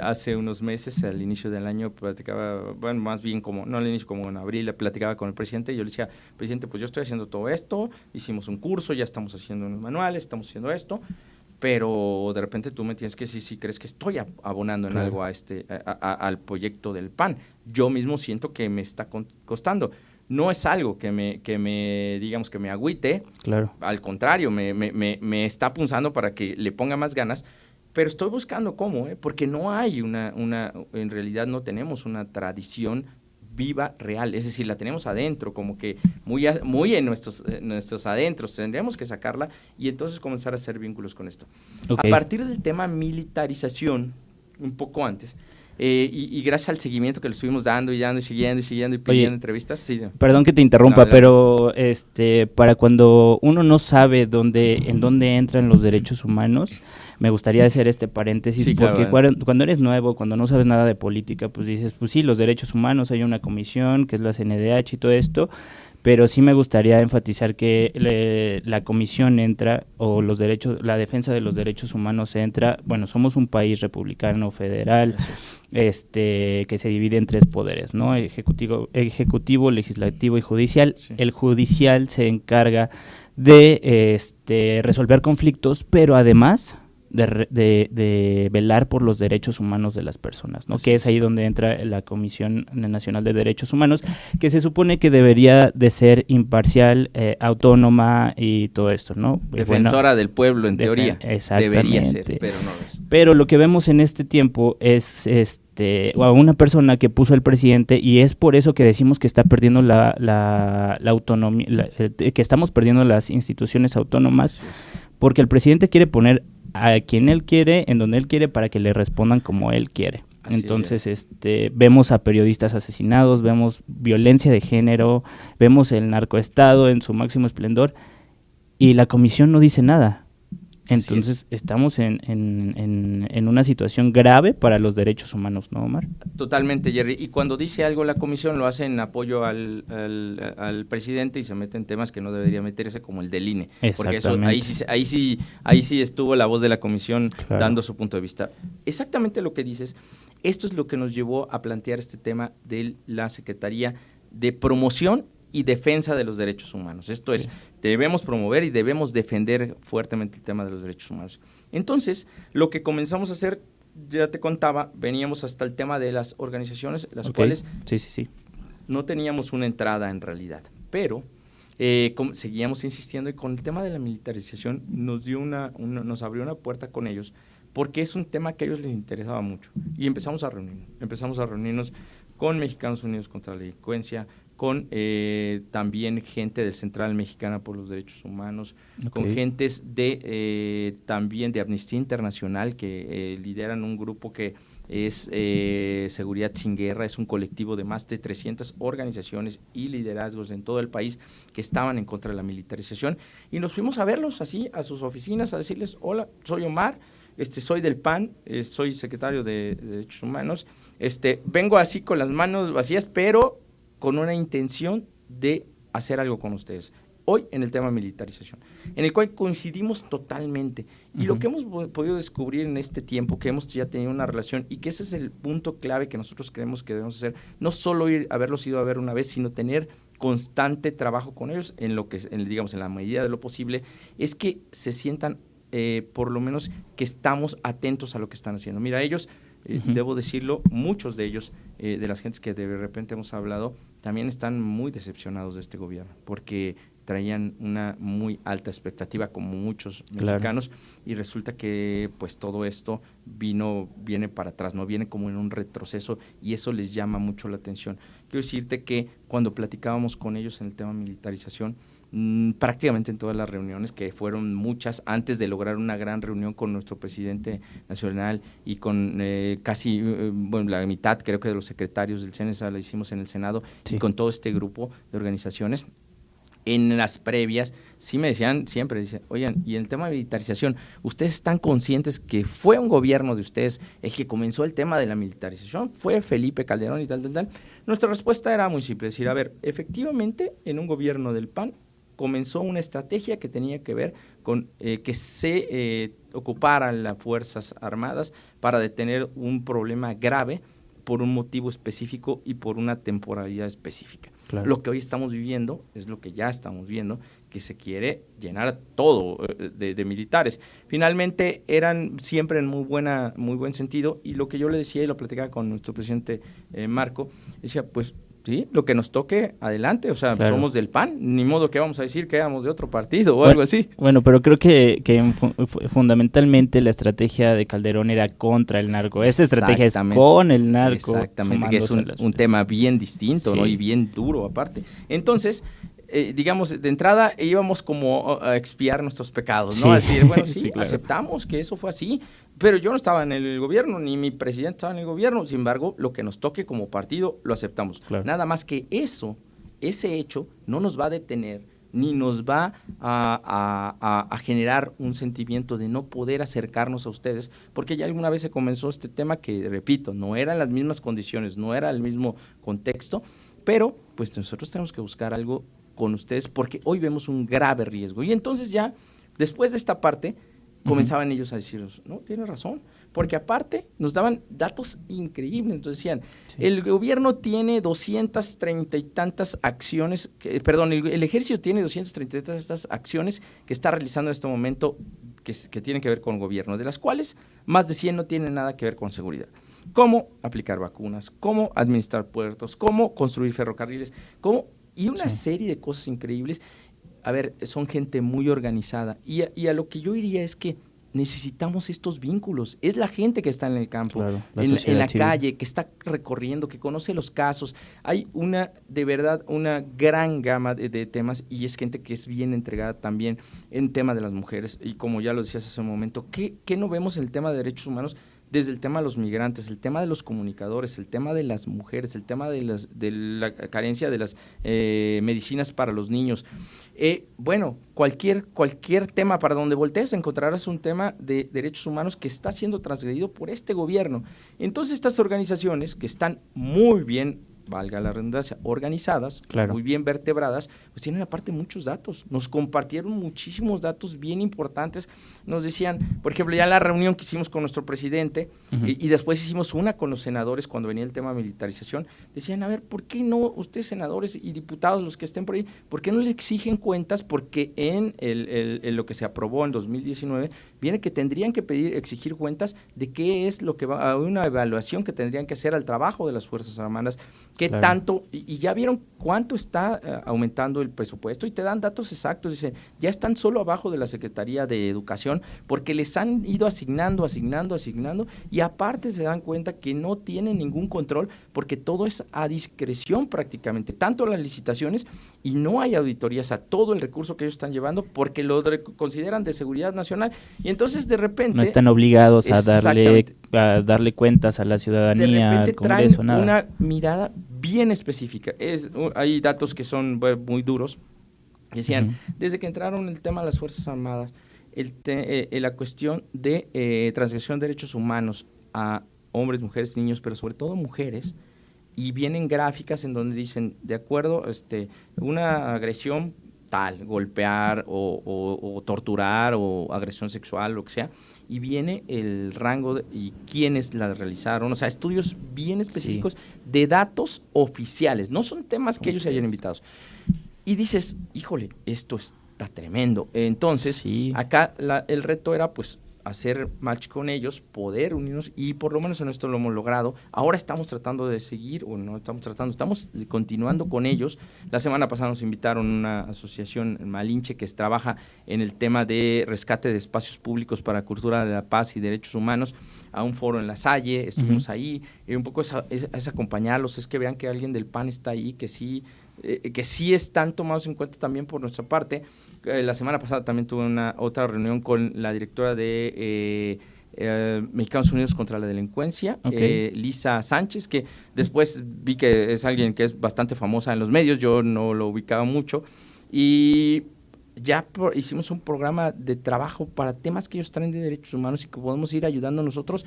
Hace unos meses, al inicio del año, platicaba, bueno, más bien no al inicio, como en abril, platicaba con el presidente y yo le decía, presidente, pues yo estoy haciendo todo esto, hicimos un curso, ya estamos haciendo unos manuales, estamos haciendo esto, pero de repente tú me tienes que decir si crees que estoy abonando en algo al proyecto del PAN. Yo mismo siento que me está costando. No es algo que me digamos, que me agüite. Claro. Al contrario, me está punzando para que le ponga más ganas, pero estoy buscando cómo, porque no hay en realidad no tenemos una tradición viva, real, es decir, la tenemos adentro, como que muy en nuestros adentros, tendríamos que sacarla y entonces comenzar a hacer vínculos con esto. Okay. A partir del tema militarización, un poco antes, y gracias al seguimiento que le estuvimos dando y siguiendo y pidiendo entrevistas. Sí. Perdón que te interrumpa, pero para cuando uno no sabe en dónde entran los derechos humanos, me gustaría hacer este paréntesis, sí, porque claro, cuando eres nuevo, cuando no sabes nada de política, pues dices, pues sí, los derechos humanos, hay una comisión que es la CNDH y todo esto, pero sí me gustaría enfatizar que la comisión entra, o la defensa de los derechos humanos entra, bueno, somos un país republicano, federal, que se divide en 3 poderes, ¿no? Ejecutivo, legislativo y judicial. Sí. El judicial se encarga de resolver conflictos, pero además de velar por los derechos humanos de las personas, ¿no? Que es ahí donde entra la Comisión Nacional de Derechos Humanos, que se supone que debería de ser imparcial, autónoma y todo esto, ¿no? Defensora del pueblo, en teoría. Debería ser, pero no es. Pero lo que vemos en este tiempo es a una persona que puso el presidente, y es por eso que decimos que está perdiendo la autonomía, que estamos perdiendo las instituciones autónomas, porque el presidente quiere poner a quien él quiere, en donde él quiere, para que le respondan como él quiere. Así entonces, vemos a periodistas asesinados, vemos violencia de género, vemos el narcoestado en su máximo esplendor, y la comisión no dice nada. Entonces, estamos en una situación grave para los derechos humanos, ¿no, Omar? Totalmente, Jerry. Y cuando dice algo la comisión, lo hace en apoyo al presidente, y se mete en temas que no debería meterse, como el del INE. Porque eso, ahí sí estuvo la voz de la comisión, claro, dando su punto de vista. Exactamente lo que dices. Esto es lo que nos llevó a plantear este tema de la Secretaría de Promoción y Defensa de los Derechos Humanos. Esto es, debemos promover y debemos defender fuertemente el tema de los derechos humanos. Entonces, lo que comenzamos a hacer, ya te contaba, veníamos hasta el tema de las organizaciones, las cuales no teníamos una entrada en realidad, pero seguíamos insistiendo, y con el tema de la militarización nos abrió una puerta con ellos, porque es un tema que a ellos les interesaba mucho, y empezamos a reunirnos con Mexicanos Unidos contra la Delincuencia, con también gente del Central Mexicana por los Derechos Humanos, con gentes también de Amnistía Internacional, que lideran un grupo que es Seguridad Sin Guerra. Es un colectivo de más de 300 organizaciones y liderazgos en todo el país que estaban en contra de la militarización, y nos fuimos a verlos así, a sus oficinas, a decirles: hola, soy Omar, soy del PAN, soy secretario de Derechos Humanos, vengo así con las manos vacías, pero con una intención de hacer algo con ustedes. Hoy en el tema de militarización, en el cual coincidimos totalmente. Y lo que hemos podido descubrir en este tiempo, que hemos ya tenido una relación, y que ese es el punto clave que nosotros creemos que debemos hacer, no solo haberlos ido a ver una vez, sino tener constante trabajo con ellos, en la medida de lo posible, es que se sientan, por lo menos, que estamos atentos a lo que están haciendo. Mira, ellos, debo decirlo, muchos de ellos, de las gentes que de repente hemos hablado, también están muy decepcionados de este gobierno, porque traían una muy alta expectativa, como muchos mexicanos, y resulta que pues todo esto viene para atrás, no viene como en un retroceso, y eso les llama mucho la atención. Quiero decirte que cuando platicábamos con ellos en el tema militarización, prácticamente en todas las reuniones, que fueron muchas, antes de lograr una gran reunión con nuestro presidente nacional y con casi, la mitad, creo que, de los secretarios del CNSA la hicimos en el Senado, y con todo este grupo de organizaciones, en las previas, sí me decían, siempre decían: oigan, y en el tema de militarización, ¿ustedes están conscientes que fue un gobierno de ustedes el que comenzó el tema de la militarización? Fue Felipe Calderón y tal. Nuestra respuesta era muy simple, decir: a ver, efectivamente, en un gobierno del PAN comenzó una estrategia que tenía que ver con que se ocuparan las Fuerzas Armadas para detener un problema grave por un motivo específico y por una temporalidad específica. Claro. Lo que hoy estamos viviendo es lo que ya estamos viendo, que se quiere llenar todo de militares. Finalmente eran siempre en muy buen sentido, y lo que yo le decía, y lo platicaba con nuestro presidente Marco, decía: pues sí, lo que nos toque, adelante, o sea, claro, somos del PAN, ni modo que vamos a decir que éramos de otro partido o algo así. Bueno, pero creo que fundamentalmente la estrategia de Calderón era contra el narco. Esta estrategia es con el narco. Exactamente, que es un tema bien distinto, ¿no? Y bien duro aparte. Entonces, digamos, de entrada íbamos como a expiar nuestros pecados, ¿no? Sí. A decir, bueno, sí, Sí, claro. aceptamos que eso fue así, pero yo no estaba en el gobierno, ni mi presidente estaba en el gobierno, sin embargo, lo que nos toque como partido lo aceptamos. Claro. Nada más que ese hecho no nos va a detener, ni nos va a generar un sentimiento de no poder acercarnos a ustedes, porque ya alguna vez se comenzó este tema que, repito, no eran las mismas condiciones, no era el mismo contexto, pero pues nosotros tenemos que buscar algo con ustedes porque hoy vemos un grave riesgo. Y entonces ya, después de esta parte, comenzaban ellos a decirnos, no, tienes razón, porque aparte nos daban datos increíbles. Entonces decían, el gobierno tiene 230 y tantas acciones, el ejército tiene 230 y tantas acciones que está realizando en este momento que tienen que ver con el gobierno, de las cuales más de 100 no tienen nada que ver con seguridad. Cómo aplicar vacunas, cómo administrar puertos, cómo construir ferrocarriles, y una serie de cosas increíbles. A ver, son gente muy organizada y a lo que yo diría es que necesitamos estos vínculos. Es la gente que está en el campo, claro, en la calle, que está recorriendo, que conoce los casos. Hay de verdad, una gran gama de temas y es gente que es bien entregada también en tema de las mujeres. Y como ya lo decías hace un momento, ¿qué no vemos en el tema de derechos humanos? Desde el tema de los migrantes, el tema de los comunicadores, el tema de las mujeres, el tema de la carencia de las medicinas para los niños. Bueno, cualquier tema para donde voltees encontrarás un tema de derechos humanos que está siendo transgredido por este gobierno. Entonces estas organizaciones que están muy bien, valga la redundancia, organizadas, claro, muy bien vertebradas, pues tienen aparte muchos datos. Nos compartieron muchísimos datos bien importantes. Nos decían, por ejemplo, ya la reunión que hicimos con nuestro presidente y después hicimos una con los senadores cuando venía el tema de militarización, decían, a ver, ¿por qué no ustedes senadores y diputados, los que estén por ahí, por qué no le exigen cuentas? Porque en lo que se aprobó en 2019 viene que tendrían que exigir cuentas de qué es lo que va, una evaluación que tendrían que hacer al trabajo de las Fuerzas Armadas, qué claro, tanto, y ya vieron cuánto está aumentando el presupuesto y te dan datos exactos, dicen, ya están solo abajo de la Secretaría de Educación porque les han ido asignando y aparte se dan cuenta que no tienen ningún control porque todo es a discreción prácticamente, tanto las licitaciones y no hay auditorías a todo el recurso que ellos están llevando porque lo consideran de seguridad nacional y entonces de repente no están obligados a darle cuentas a la ciudadanía, al Congreso, traen nada. Una mirada bien específica. Hay datos que son muy duros. Decían, desde que entraron el tema de las Fuerzas Armadas, la cuestión de transgresión de derechos humanos a hombres, mujeres, niños, pero sobre todo mujeres, y vienen gráficas en donde dicen, de acuerdo, una agresión tal, golpear o torturar o agresión sexual, lo que sea, y viene el rango y quiénes la realizaron, o sea, estudios bien específicos de datos oficiales, no son temas que ellos se hayan invitado. Y dices, híjole, esto está tremendo. Entonces, acá el reto era pues hacer match con ellos, poder unirnos y por lo menos en esto lo hemos logrado. Ahora estamos tratando de seguir, o no estamos tratando, estamos continuando con ellos. La semana pasada nos invitaron una asociación Malinche que trabaja en el tema de rescate de espacios públicos para cultura de la paz y derechos humanos a un foro en La Salle, estuvimos ahí, y un poco es acompañarlos, es que vean que alguien del PAN está ahí, que sí están tomados en cuenta también por nuestra parte. La semana pasada también tuve otra reunión con la directora de Mexicanos Unidos contra la Delincuencia, Lisa Sánchez, que después vi que es alguien que es bastante famosa en los medios, yo no lo ubicaba mucho, y ya hicimos un programa de trabajo para temas que ellos traen de derechos humanos y que podemos ir ayudando nosotros,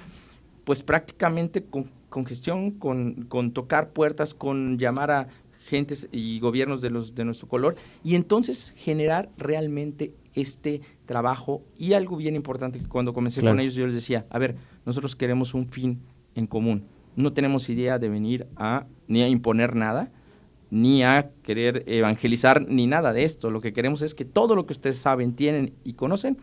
pues prácticamente con gestión, con tocar puertas, con llamar a gentes y gobiernos de nuestro color, y entonces generar realmente este trabajo. Y algo bien importante, que cuando comencé con ellos yo les decía, a ver, nosotros queremos un fin en común, no tenemos idea de venir ni a imponer nada, ni a querer evangelizar, ni nada de esto. Lo que queremos es que todo lo que ustedes saben, tienen y conocen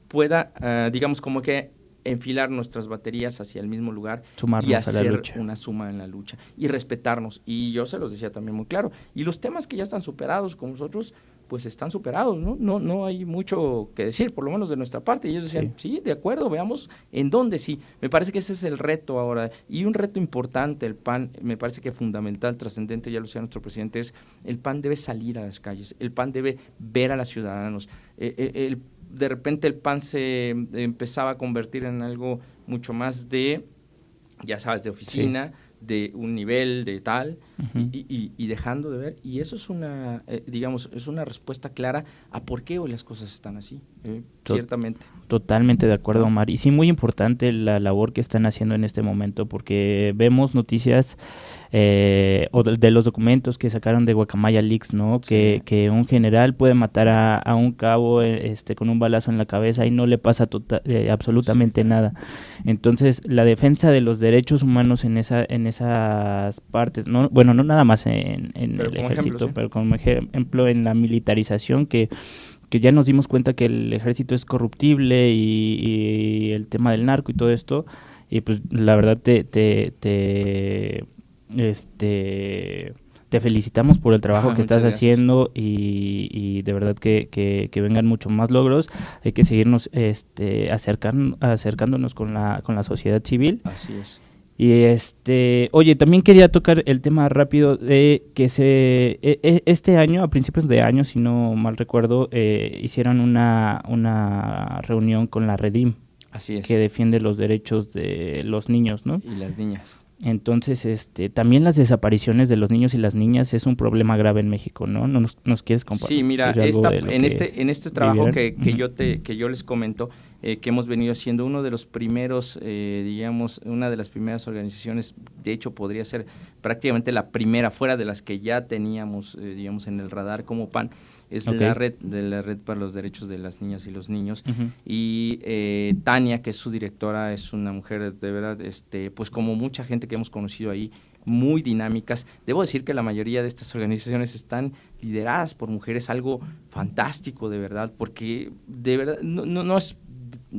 pueda, digamos, como que enfilar nuestras baterías hacia el mismo lugar, sumarnos y hacer una suma en la lucha y respetarnos. Y yo se los decía también muy claro. Y los temas que ya están superados con nosotros, pues están superados, ¿no? No hay mucho que decir, por lo menos de nuestra parte. Y ellos decían, sí, de acuerdo, veamos en dónde sí. Me parece que ese es el reto ahora. Y un reto importante, el PAN, me parece que fundamental, trascendente, ya lo decía nuestro presidente, es el PAN debe salir a las calles, el PAN debe ver a los ciudadanos. De repente el PAN se empezaba a convertir en algo mucho más de, ya sabes, de oficina, de un nivel de tal, y dejando de ver, y eso es una, digamos, es una respuesta clara a por qué hoy las cosas están así, ciertamente. Totalmente de acuerdo, Omar, y sí, muy importante la labor que están haciendo en este momento, porque vemos noticias o de los documentos que sacaron de Guacamaya Leaks, ¿no? Sí. Que un general puede matar a un cabo con un balazo en la cabeza y no le pasa absolutamente nada. Entonces, la defensa de los derechos humanos en esas partes, no, bueno, no nada más en el ejército, pero como ejemplo en la militarización que ya nos dimos cuenta que el ejército es corruptible y el tema del narco y todo esto, y pues la verdad te felicitamos por el trabajo que estás haciendo y de verdad que vengan mucho más logros. Hay que seguirnos acercándonos con la sociedad civil. Así es. Y oye, también quería tocar el tema rápido de que este año, a principios de año, si no mal recuerdo, hicieron una reunión con la Redim. Así es. Que defiende los derechos de los niños, ¿no? Y las niñas. Entonces, también las desapariciones de los niños y las niñas es un problema grave en México, ¿no? ¿Nos quieres compartir? Sí, mira, en este trabajo que yo les comento, que hemos venido haciendo, uno de los primeros, digamos, una de las primeras organizaciones, de hecho podría ser prácticamente la primera, fuera de las que ya teníamos, digamos, en el radar como PAN, es la red para los derechos de las niñas y los niños. Y Tania, que es su directora, es una mujer de verdad, pues como mucha gente que hemos conocido ahí, muy dinámicas. Debo decir que la mayoría de estas organizaciones están lideradas por mujeres, algo fantástico de verdad, porque de verdad no es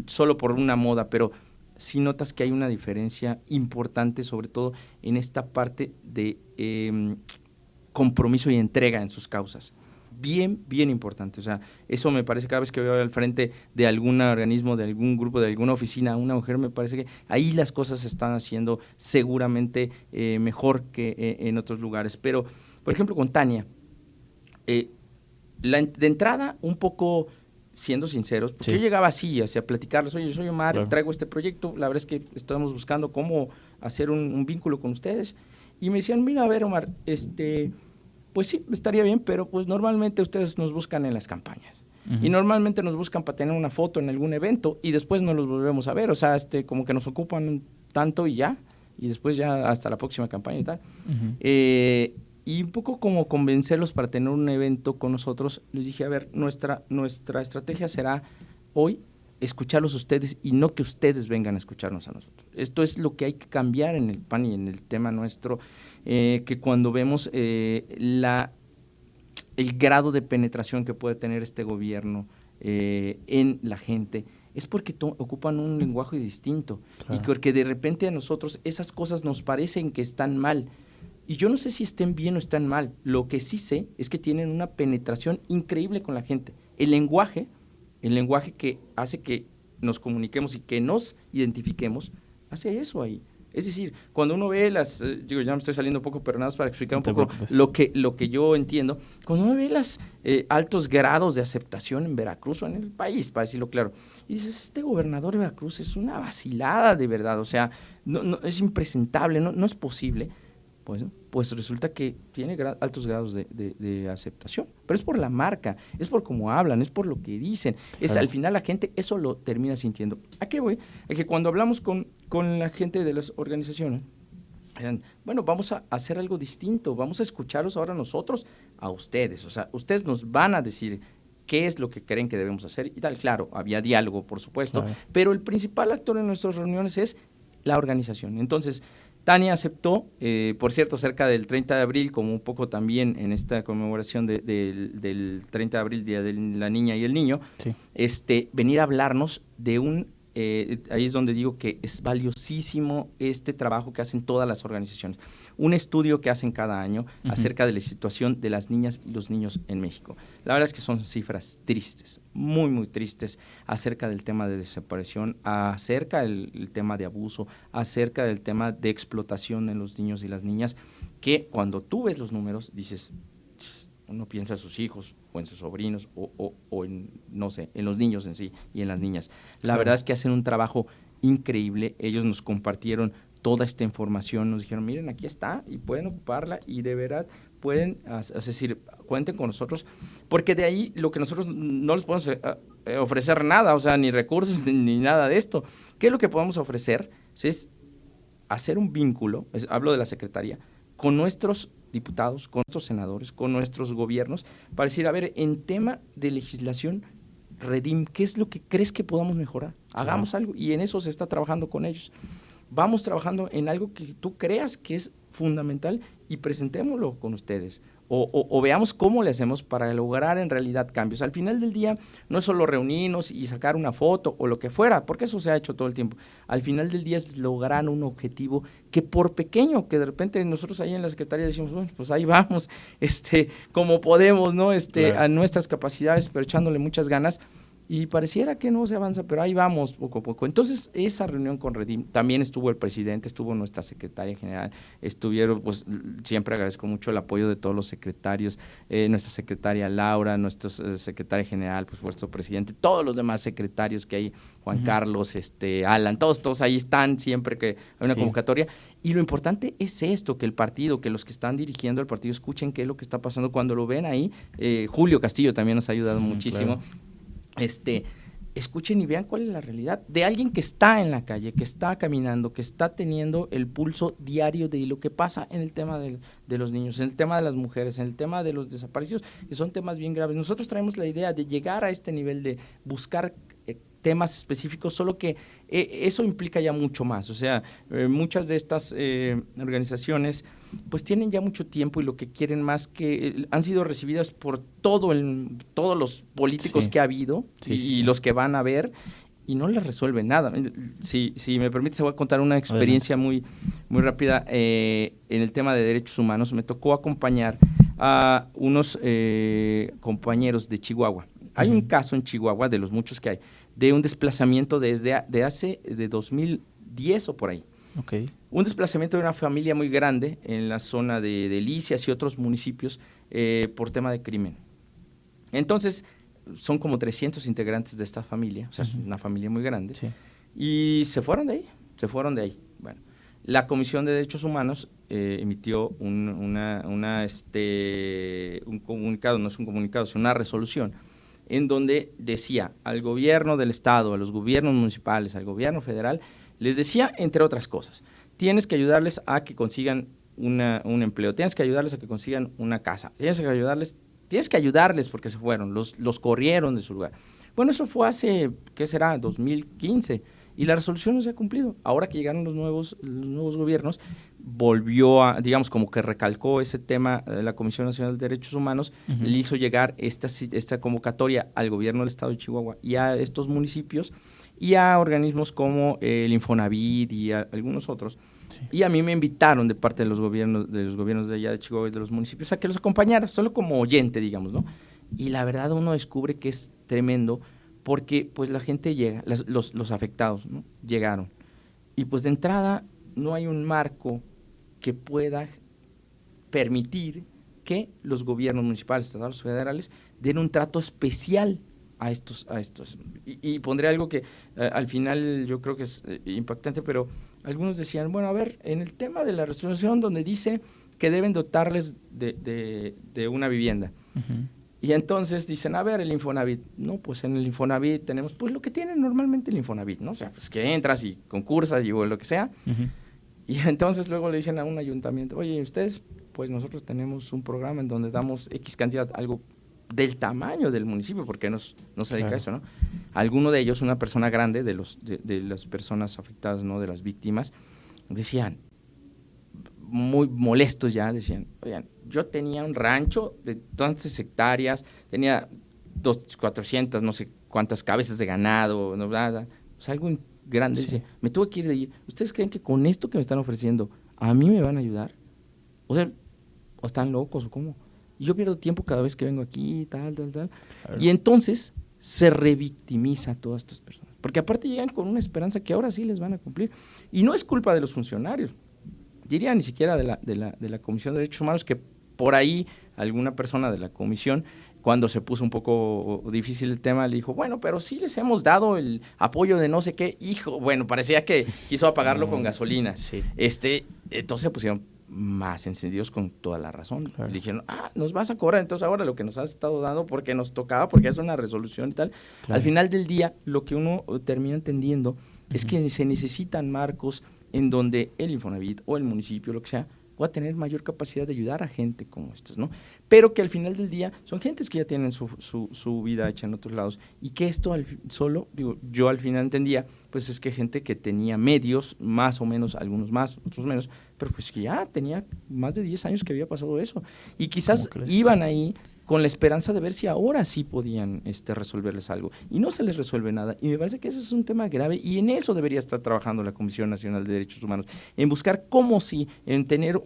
solo por una moda, pero sí notas que hay una diferencia importante, sobre todo en esta parte de compromiso y entrega en sus causas. Bien importante, o sea, eso me parece cada vez que veo al frente de algún organismo, de algún grupo, de alguna oficina, una mujer, me parece que ahí las cosas se están haciendo seguramente mejor que en otros lugares. Pero, por ejemplo, con Tania, de entrada, un poco siendo sinceros, porque yo llegaba así, a platicarles, oye, yo soy Omar, traigo este proyecto, la verdad es que estamos buscando cómo hacer un vínculo con ustedes, y me decían, mira, a ver, Omar, pues sí, estaría bien, pero pues normalmente ustedes nos buscan en las campañas. Y normalmente nos buscan para tener una foto en algún evento y después no los volvemos a ver. O sea, como que nos ocupan tanto y ya, y después ya hasta la próxima campaña y tal. Y un poco como convencerlos para tener un evento con nosotros, les dije, a ver, nuestra estrategia será hoy escucharlos a ustedes y no que ustedes vengan a escucharnos a nosotros. Esto es lo que hay que cambiar en el PAN y en el tema nuestro, que cuando vemos el grado de penetración que puede tener este gobierno en la gente, es porque ocupan un lenguaje distinto, y porque de repente a nosotros esas cosas nos parecen que están mal. Y yo no sé si estén bien o están mal. Lo que sí sé es que tienen una penetración increíble con la gente. El lenguaje que hace que nos comuniquemos y que nos identifiquemos, hace eso ahí. Es decir, cuando uno ve ya me estoy saliendo un poco, pero nada más para explicar un poco lo que yo entiendo, cuando uno ve los altos grados de aceptación en Veracruz o en el país, para decirlo claro, y dices, este gobernador de Veracruz es una vacilada de verdad, o sea, no es impresentable, no es posible. Pues resulta que tiene altos grados de aceptación, pero es por la marca, es por cómo hablan, es por lo que dicen, al final la gente eso lo termina sintiendo. ¿A qué voy? A que cuando hablamos con la gente de las organizaciones, bueno, vamos a hacer algo distinto, vamos a escucharlos ahora nosotros a ustedes, o sea, ustedes nos van a decir qué es lo que creen que debemos hacer y tal. Claro, había diálogo, por supuesto, pero el principal actor en nuestras reuniones es la organización. Entonces, Tania aceptó, por cierto, cerca del 30 de abril, como un poco también en esta conmemoración del 30 de abril, Día de la Niña y el Niño, venir a hablarnos de ahí es donde digo que es valiosísimo este trabajo que hacen todas las organizaciones. un estudio que hacen cada año acerca de la situación de las niñas y los niños en México. La verdad es que son cifras tristes, muy, muy tristes, acerca del tema de desaparición, acerca del tema de abuso, acerca del tema de explotación en los niños y las niñas, que cuando tú ves los números dices, uno piensa en sus hijos o en sus sobrinos o en, no sé, en los niños en sí y en las niñas. La verdad es que hacen un trabajo increíble. Ellos nos compartieron toda esta información, nos dijeron, miren, aquí está y pueden ocuparla y de verdad pueden, es decir, cuenten con nosotros, porque de ahí lo que nosotros no les podemos ofrecer nada, o sea, ni recursos ni nada de esto. ¿Qué es lo que podemos ofrecer? Es hacer un vínculo, hablo de la Secretaría, con nuestros diputados, con nuestros senadores, con nuestros gobiernos, para decir, a ver, en tema de legislación, Redim, ¿qué es lo que crees que podamos mejorar? Hagamos algo, y en eso se está trabajando con ellos. Vamos trabajando en algo que tú creas que es fundamental y presentémoslo con ustedes. O veamos cómo le hacemos para lograr en realidad cambios. Al final del día no es solo reunirnos y sacar una foto o lo que fuera, porque eso se ha hecho todo el tiempo. Al final del día es lograr un objetivo que por pequeño, que de repente nosotros ahí en la Secretaría decimos, bueno, pues ahí vamos, como podemos, ¿no? Claro. A nuestras capacidades, pero echándole muchas ganas. Y pareciera que no se avanza, pero ahí vamos poco a poco. Entonces, esa reunión con Redim, también estuvo el presidente, estuvo nuestra secretaria general, estuvieron, pues siempre agradezco mucho el apoyo de todos los secretarios, nuestra secretaria Laura, nuestro secretario general, pues nuestro presidente, todos los demás secretarios que hay, Juan Carlos, Alan, todos ahí están siempre que hay una convocatoria. Y lo importante es esto, que el partido, que los que están dirigiendo el partido escuchen qué es lo que está pasando cuando lo ven ahí. Julio Castillo también nos ha ayudado muchísimo. Claro. Escuchen y vean cuál es la realidad de alguien que está en la calle, que está caminando, que está teniendo el pulso diario de lo que pasa en el tema de los niños, en el tema de las mujeres, en el tema de los desaparecidos, que son temas bien graves. Nosotros traemos la idea de llegar a este nivel de buscar temas específicos, solo que eso implica ya mucho más. O sea, muchas de estas organizaciones pues tienen ya mucho tiempo y lo que quieren más que han sido recibidas por todos los políticos que ha habido y los que van a ver y no les resuelve nada. Si me permites, voy a contar una experiencia muy, muy rápida en el tema de derechos humanos. Me tocó acompañar a unos compañeros de Chihuahua. Hay un caso en Chihuahua, de los muchos que hay, de un desplazamiento de 2010 o por ahí. Okay. Un desplazamiento de una familia muy grande en la zona de Delicias y otros municipios por tema de crimen. Entonces, son como 300 integrantes de esta familia, o sea, es una familia muy grande, y se fueron de ahí. Bueno, la Comisión de Derechos Humanos emitió un comunicado, no es un comunicado, es una resolución, en donde decía al gobierno del estado, a los gobiernos municipales, al gobierno federal, les decía, entre otras cosas, tienes que ayudarles a que consigan un empleo, tienes que ayudarles a que consigan una casa, tienes que ayudarles porque se fueron, los corrieron de su lugar. Bueno, eso fue hace, ¿qué será?, 2015, y la resolución no se ha cumplido. Ahora que llegaron los nuevos gobiernos, volvió a, digamos, como que recalcó ese tema de la Comisión Nacional de Derechos Humanos, le hizo llegar esta convocatoria al gobierno del estado de Chihuahua y a estos municipios y a organismos como el Infonavit y a algunos otros. Y a mí me invitaron de parte de los gobiernos de allá de Chihuahua y de los municipios a que los acompañara, solo como oyente, digamos, ¿no? Y la verdad uno descubre que es tremendo porque pues la gente llega, los afectados, ¿no?, llegaron. Y pues de entrada no hay un marco que pueda permitir que los gobiernos municipales, estatales, federales den un trato especial a estos. Y pondré algo que al final yo creo que es impactante, pero algunos decían, bueno, a ver, en el tema de la resolución donde dice que deben dotarles de una vivienda. Y entonces dicen, a ver, el Infonavit. No, pues en el Infonavit tenemos pues lo que tiene normalmente el Infonavit, ¿no? O sea, pues que entras y concursas y o lo que sea. Y entonces luego le dicen a un ayuntamiento, oye, ustedes, pues nosotros tenemos un programa en donde damos X cantidad, algo del tamaño del municipio, porque no se dedica a eso, ¿no? Alguno de ellos, una persona grande de las personas afectadas, ¿no?, de las víctimas, decían, muy molestos ya, decían, oigan, yo tenía un rancho de tantas hectáreas, tenía 400, no sé cuántas cabezas de ganado, ¿no?, nada, o sea, algo grande. Dice, me tuve que ir de ahí. ¿Ustedes creen que con esto que me están ofreciendo a mí me van a ayudar? O sea, o están locos o cómo. Y yo pierdo tiempo cada vez que vengo aquí, tal. Claro. Y entonces se revictimiza a todas estas personas. Porque aparte llegan con una esperanza que ahora sí les van a cumplir. Y no es culpa de los funcionarios, diría ni siquiera de la Comisión de Derechos Humanos, que por ahí alguna persona de la comisión, cuando se puso un poco difícil el tema, le dijo, bueno, pero sí les hemos dado el apoyo de no sé qué, hijo, bueno, parecía que quiso apagarlo con gasolina. Sí. Entonces se pusieron más encendidos con toda la razón. Claro. Dijeron, nos vas a cobrar, entonces ahora lo que nos has estado dando porque nos tocaba, porque es una resolución y tal. Claro. Al final del día, lo que uno termina entendiendo es que se necesitan marcos en donde el Infonavit o el municipio, lo que sea, va a tener mayor capacidad de ayudar a gente como estas, ¿no? Pero que al final del día son gentes que ya tienen su vida hecha en otros lados y que esto yo al final entendía, pues es que gente que tenía medios, más o menos, algunos más, otros menos, pero pues que ya tenía más de 10 años que había pasado eso y quizás iban ahí con la esperanza de ver si ahora sí podían resolverles algo. Y no se les resuelve nada. Y me parece que ese es un tema grave y en eso debería estar trabajando la Comisión Nacional de Derechos Humanos, en buscar cómo sí, en tener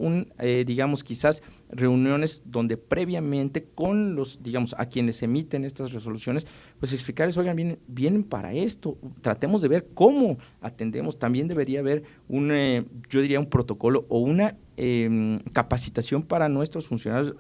digamos, quizás reuniones donde previamente con los, digamos, a quienes emiten estas resoluciones, pues explicarles, oigan, vienen para esto, tratemos de ver cómo atendemos. También debería haber yo diría un protocolo o una capacitación para nuestros funcionarios,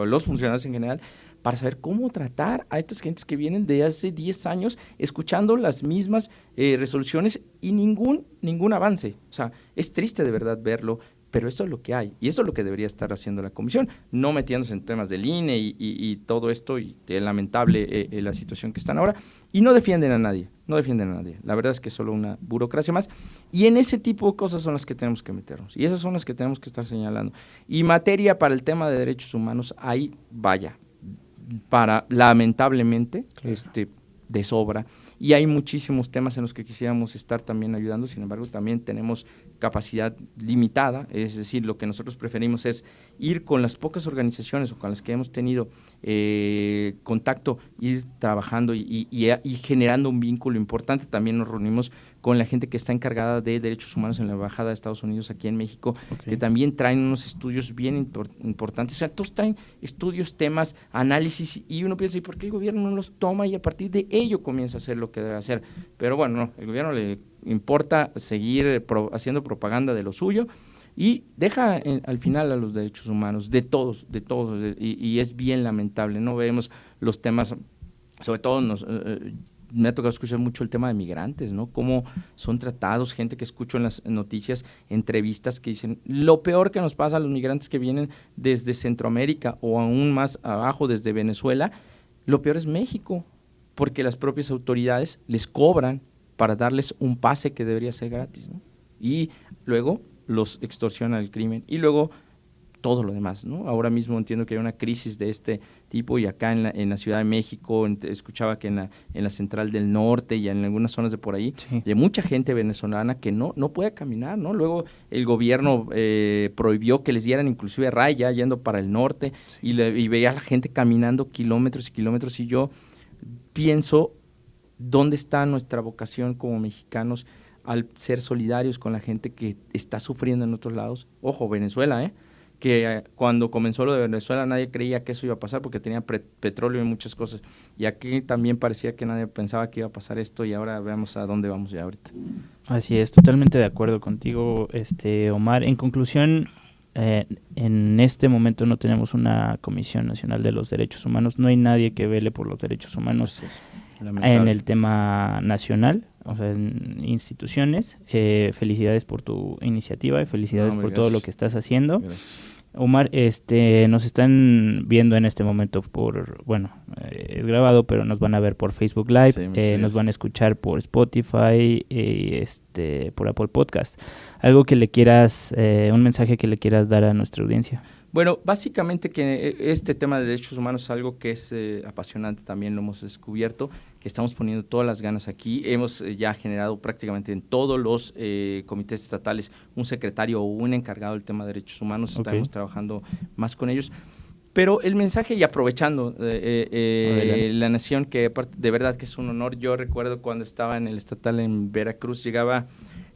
los funcionarios en general, para saber cómo tratar a estas gentes que vienen de hace 10 años escuchando las mismas resoluciones y ningún avance. O sea, es triste de verdad verlo, pero eso es lo que hay y eso es lo que debería estar haciendo la comisión, no metiéndose en temas del INE y todo esto y lamentable la situación que están ahora, y no defienden a nadie, la verdad es que es solo una burocracia más, y en ese tipo de cosas son las que tenemos que meternos y esas son las que tenemos que estar señalando. Y materia para el tema de derechos humanos, ahí lamentablemente, de sobra. Y hay muchísimos temas en los que quisiéramos estar también ayudando, sin embargo, también tenemos capacidad limitada, es decir, lo que nosotros preferimos es ir con las pocas organizaciones o con las que hemos tenido contacto, ir trabajando y generando un vínculo importante. También nos reunimos con la gente que está encargada de derechos humanos en la Embajada de Estados Unidos aquí en México, que también traen unos estudios bien importantes. O sea, todos traen estudios, temas, análisis, y uno piensa, ¿y por qué el gobierno no los toma y a partir de ello comienza a hacer lo que debe hacer? Pero bueno, no, el gobierno le importa seguir haciendo propaganda de lo suyo y deja al final a los derechos humanos, de todos, y es bien lamentable. No vemos los temas, sobre todo me ha tocado escuchar mucho el tema de migrantes, ¿no? Cómo son tratados, gente que escucho en las noticias, entrevistas que dicen, lo peor que nos pasa a los migrantes que vienen desde Centroamérica o aún más abajo desde Venezuela, lo peor es México, porque las propias autoridades les cobran para darles un pase que debería ser gratis, ¿no? Y luego los extorsiona el crimen y luego todo lo demás, ¿no? Ahora mismo entiendo que hay una crisis de este tipo y acá en la Ciudad de México, escuchaba que en la Central del Norte y en algunas zonas de por ahí, hay mucha gente venezolana que no puede caminar, ¿no? Luego el gobierno prohibió que les dieran inclusive raya yendo para el norte y veía a la gente caminando kilómetros y kilómetros, y yo pienso, ¿dónde está nuestra vocación como mexicanos al ser solidarios con la gente que está sufriendo en otros lados? Ojo, Venezuela, que cuando comenzó lo de Venezuela nadie creía que eso iba a pasar porque tenía petróleo y muchas cosas, y aquí también parecía que nadie pensaba que iba a pasar esto, y ahora veamos a dónde vamos ya ahorita. Así es, totalmente de acuerdo contigo, Omar. En conclusión, en este momento no tenemos una Comisión Nacional de los Derechos Humanos, no hay nadie que vele por los derechos humanos en el tema nacional, o sea, en instituciones. Felicidades por tu iniciativa y felicidades por todo lo que estás haciendo. Gracias. Omar, nos están viendo en este momento es grabado, pero nos van a ver por Facebook Live, nos van a escuchar por Spotify, por Apple Podcast. Algo que le quieras, un mensaje que le quieras dar a nuestra audiencia. Bueno, básicamente que este tema de derechos humanos es algo que es apasionante, también lo hemos descubierto, que estamos poniendo todas las ganas aquí. Hemos ya generado prácticamente en todos los comités estatales un secretario o un encargado del tema de derechos humanos, estamos trabajando más con ellos. Pero el mensaje, y aprovechando la nación, que de verdad que es un honor. Yo recuerdo cuando estaba en el estatal en Veracruz,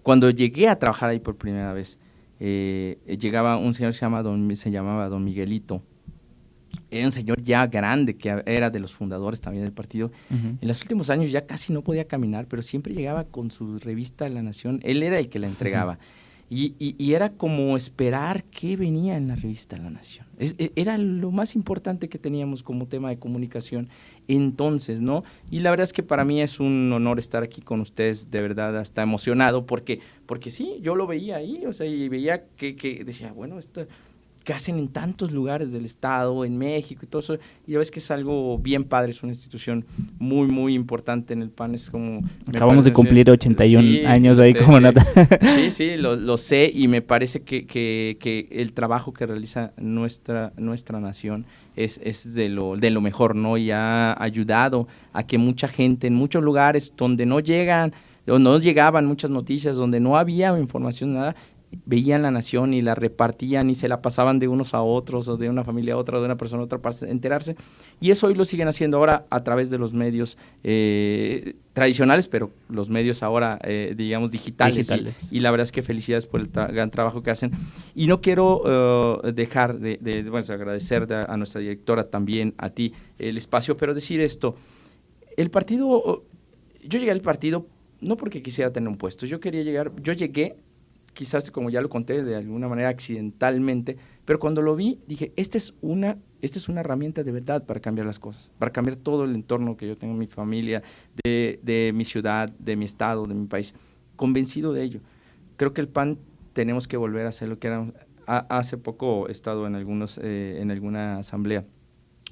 cuando llegué a trabajar ahí por primera vez, llegaba un señor que se llamaba Don Miguelito. Era un señor ya grande, que era de los fundadores también del partido. Uh-huh. En los últimos años ya casi no podía caminar, pero siempre llegaba con su revista La Nación. Él era el que la entregaba. Y era como esperar qué venía en la revista La Nación. Era lo más importante que teníamos como tema de comunicación entonces, ¿no? Y la verdad es que para mí es un honor estar aquí con ustedes, de verdad, hasta emocionado, porque sí, yo lo veía ahí, o sea, y veía que decía, bueno, esto que hacen en tantos lugares del estado, en México y todo eso, y ya ves que es algo bien padre, es una institución muy, muy importante en el PAN, es como... Acabamos de cumplir 81 años ahí como nota. Sí, lo sé, y me parece que el trabajo que realiza nuestra nación es de lo mejor, ¿no? Y ha ayudado a que mucha gente en muchos lugares donde no llegaban muchas noticias, donde no había información, nada, veían La Nación y la repartían y se la pasaban de unos a otros, o de una familia a otra, de una persona a otra, para enterarse. Y eso hoy lo siguen haciendo ahora a través de los medios tradicionales, pero los medios ahora, digamos, digitales. Y la verdad es que felicidades por el gran trabajo que hacen. Y no quiero dejar de agradecer a nuestra directora, también a ti, el espacio, pero decir esto. Yo llegué al partido no porque quisiera tener un puesto, yo llegué, quizás como ya lo conté de alguna manera accidentalmente, pero cuando lo vi dije, esta es una herramienta de verdad para cambiar las cosas, para cambiar todo el entorno que yo tengo, mi familia, de mi ciudad, de mi estado, de mi país, convencido de ello. Creo que el PAN tenemos que volver a hacer lo que era. Hace poco he estado en alguna asamblea,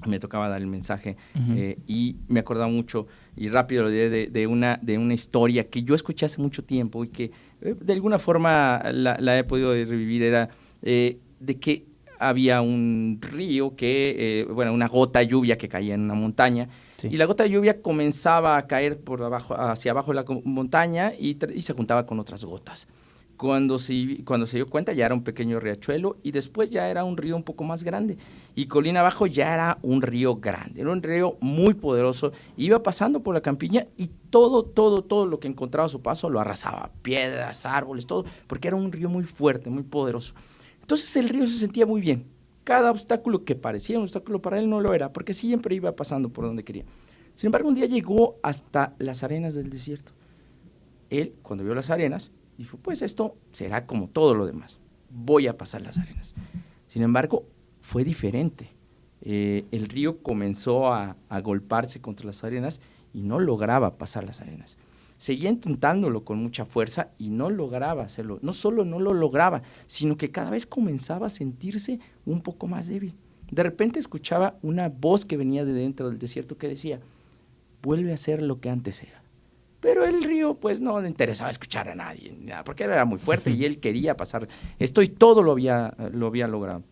me tocaba dar el mensaje, uh-huh. Y me acordaba mucho y rápido lo diré de una historia que yo escuché hace mucho tiempo y que de alguna forma la he podido revivir. Era de que había un río una gota de lluvia que caía en una montaña, sí. Y la gota de lluvia comenzaba a caer hacia abajo de la montaña y se juntaba con otras gotas. Cuando se dio cuenta ya era un pequeño riachuelo y después ya era un río un poco más grande. Y colina abajo ya era un río grande, era un río muy poderoso. Iba pasando por la campiña y todo lo que encontraba a su paso lo arrasaba. Piedras, árboles, todo, porque era un río muy fuerte, muy poderoso. Entonces el río se sentía muy bien. Cada obstáculo que parecía un obstáculo para él no lo era, porque siempre iba pasando por donde quería. Sin embargo, un día llegó hasta las arenas del desierto. Él, cuando vio las arenas, dijo, pues esto será como todo lo demás, voy a pasar las arenas. Sin embargo, fue diferente. El río comenzó a golpearse contra las arenas y no lograba pasar las arenas. Seguía intentándolo con mucha fuerza y no lograba hacerlo. No solo no lo lograba, sino que cada vez comenzaba a sentirse un poco más débil. De repente escuchaba una voz que venía de dentro del desierto que decía, vuelve a ser lo que antes era. Pero el río, pues, no le interesaba escuchar a nadie, porque él era muy fuerte y él quería pasar esto y todo lo había logrado.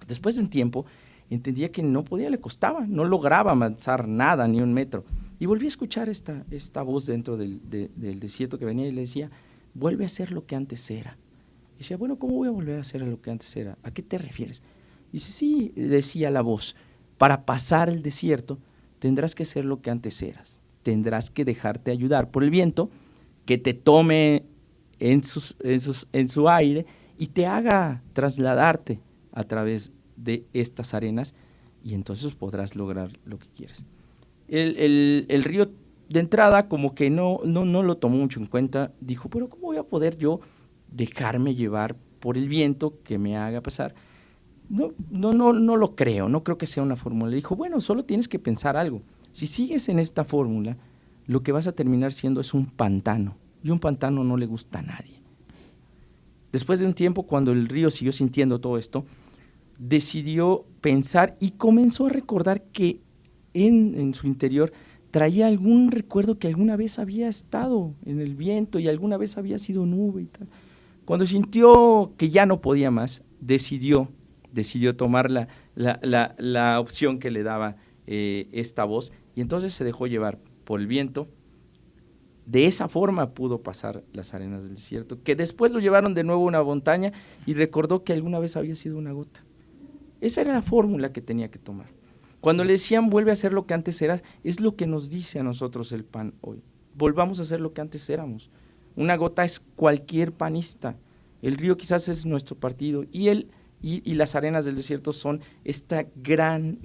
Después de un tiempo, entendía que no podía, le costaba, no lograba avanzar nada, ni un metro. Y volví a escuchar esta voz dentro del desierto que venía y le decía, vuelve a ser lo que antes era. Y decía, bueno, ¿cómo voy a volver a ser lo que antes era? ¿A qué te refieres? Y dice, sí, decía la voz, para pasar el desierto tendrás que ser lo que antes eras. Tendrás que dejarte ayudar por el viento, que te tome en su aire y te haga trasladarte a través de estas arenas y entonces podrás lograr lo que quieres. El río de entrada como que no lo tomó mucho en cuenta, dijo, pero ¿cómo voy a poder yo dejarme llevar por el viento que me haga pasar? No lo creo, no creo que sea una fórmula. Dijo, bueno, solo tienes que pensar algo. Si sigues en esta fórmula, lo que vas a terminar siendo es un pantano, y un pantano no le gusta a nadie. Después de un tiempo, cuando el río siguió sintiendo todo esto, decidió pensar y comenzó a recordar que en su interior traía algún recuerdo que alguna vez había estado en el viento y alguna vez había sido nube y tal. Cuando sintió que ya no podía más, decidió tomar la opción que le daba esta voz, y entonces se dejó llevar por el viento. De esa forma pudo pasar las arenas del desierto, que después lo llevaron de nuevo a una montaña y recordó que alguna vez había sido una gota. Esa era la fórmula que tenía que tomar. Cuando le decían vuelve a ser lo que antes eras, es lo que nos dice a nosotros el PAN hoy. Volvamos a ser lo que antes éramos. Una gota es cualquier panista. El río quizás es nuestro partido y las arenas del desierto son esta gran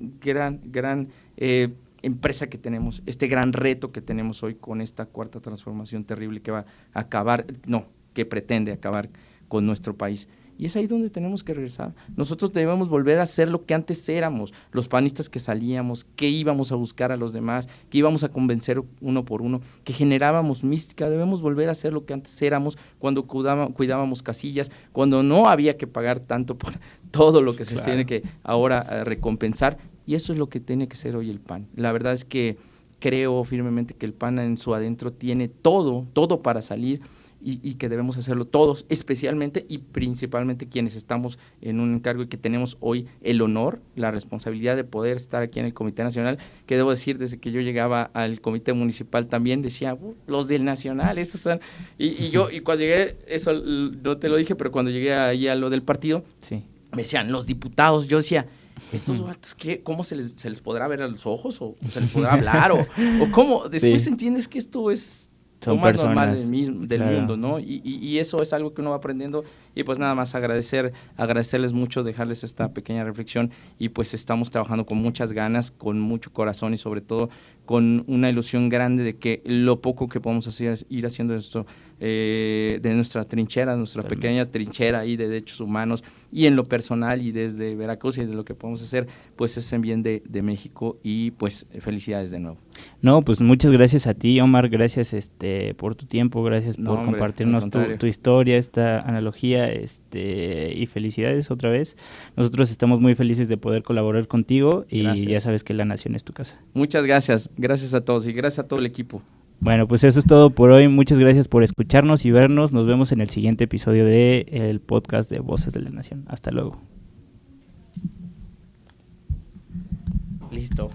empresa que tenemos, este gran reto que tenemos hoy con esta cuarta transformación terrible que va a acabar, que pretende acabar con nuestro país. Y es ahí donde tenemos que regresar. Nosotros debemos volver a ser lo que antes éramos, los panistas que salíamos, que íbamos a buscar a los demás, que íbamos a convencer uno por uno, que generábamos mística. Debemos volver a ser lo que antes éramos cuando cuidábamos casillas, cuando no había que pagar tanto por todo lo que se tiene que ahora recompensar. Y eso es lo que tiene que ser hoy el PAN. La verdad es que creo firmemente que el PAN en su adentro tiene todo para salir, y que debemos hacerlo todos, especialmente y principalmente quienes estamos en un encargo y que tenemos hoy el honor, la responsabilidad de poder estar aquí en el Comité Nacional, que debo decir, desde que yo llegaba al Comité Municipal también decía, los del Nacional, estos son, y cuando llegué, eso no te lo dije, pero cuando llegué ahí a lo del partido, sí, me decían, los diputados, yo decía, estos vatos, ¿cómo se les podrá ver a los ojos? ¿O se les podrá hablar? ¿O cómo? Después entiendes que esto es lo más normal del mundo, ¿no? Y eso es algo que uno va aprendiendo, y pues nada más agradecerles mucho, dejarles esta pequeña reflexión, y pues estamos trabajando con muchas ganas, con mucho corazón y sobre todo con una ilusión grande de que lo poco que podemos hacer es ir haciendo esto de nuestra trinchera, nuestra pequeña trinchera ahí de derechos humanos, y en lo personal y desde Veracruz y de lo que podemos hacer, pues es en bien de México, y pues felicidades de nuevo. No, pues muchas gracias a ti, Omar, gracias por tu tiempo, gracias por compartirnos tu historia, esta analogía, y felicidades otra vez. Nosotros estamos muy felices de poder colaborar contigo, y gracias. Ya sabes que La Nación es tu casa. Muchas gracias a todos y gracias a todo el equipo. Bueno, pues eso es todo por hoy. Muchas gracias por escucharnos y vernos. Nos vemos en el siguiente episodio del podcast de Voces de la Nación. Hasta luego. Listo.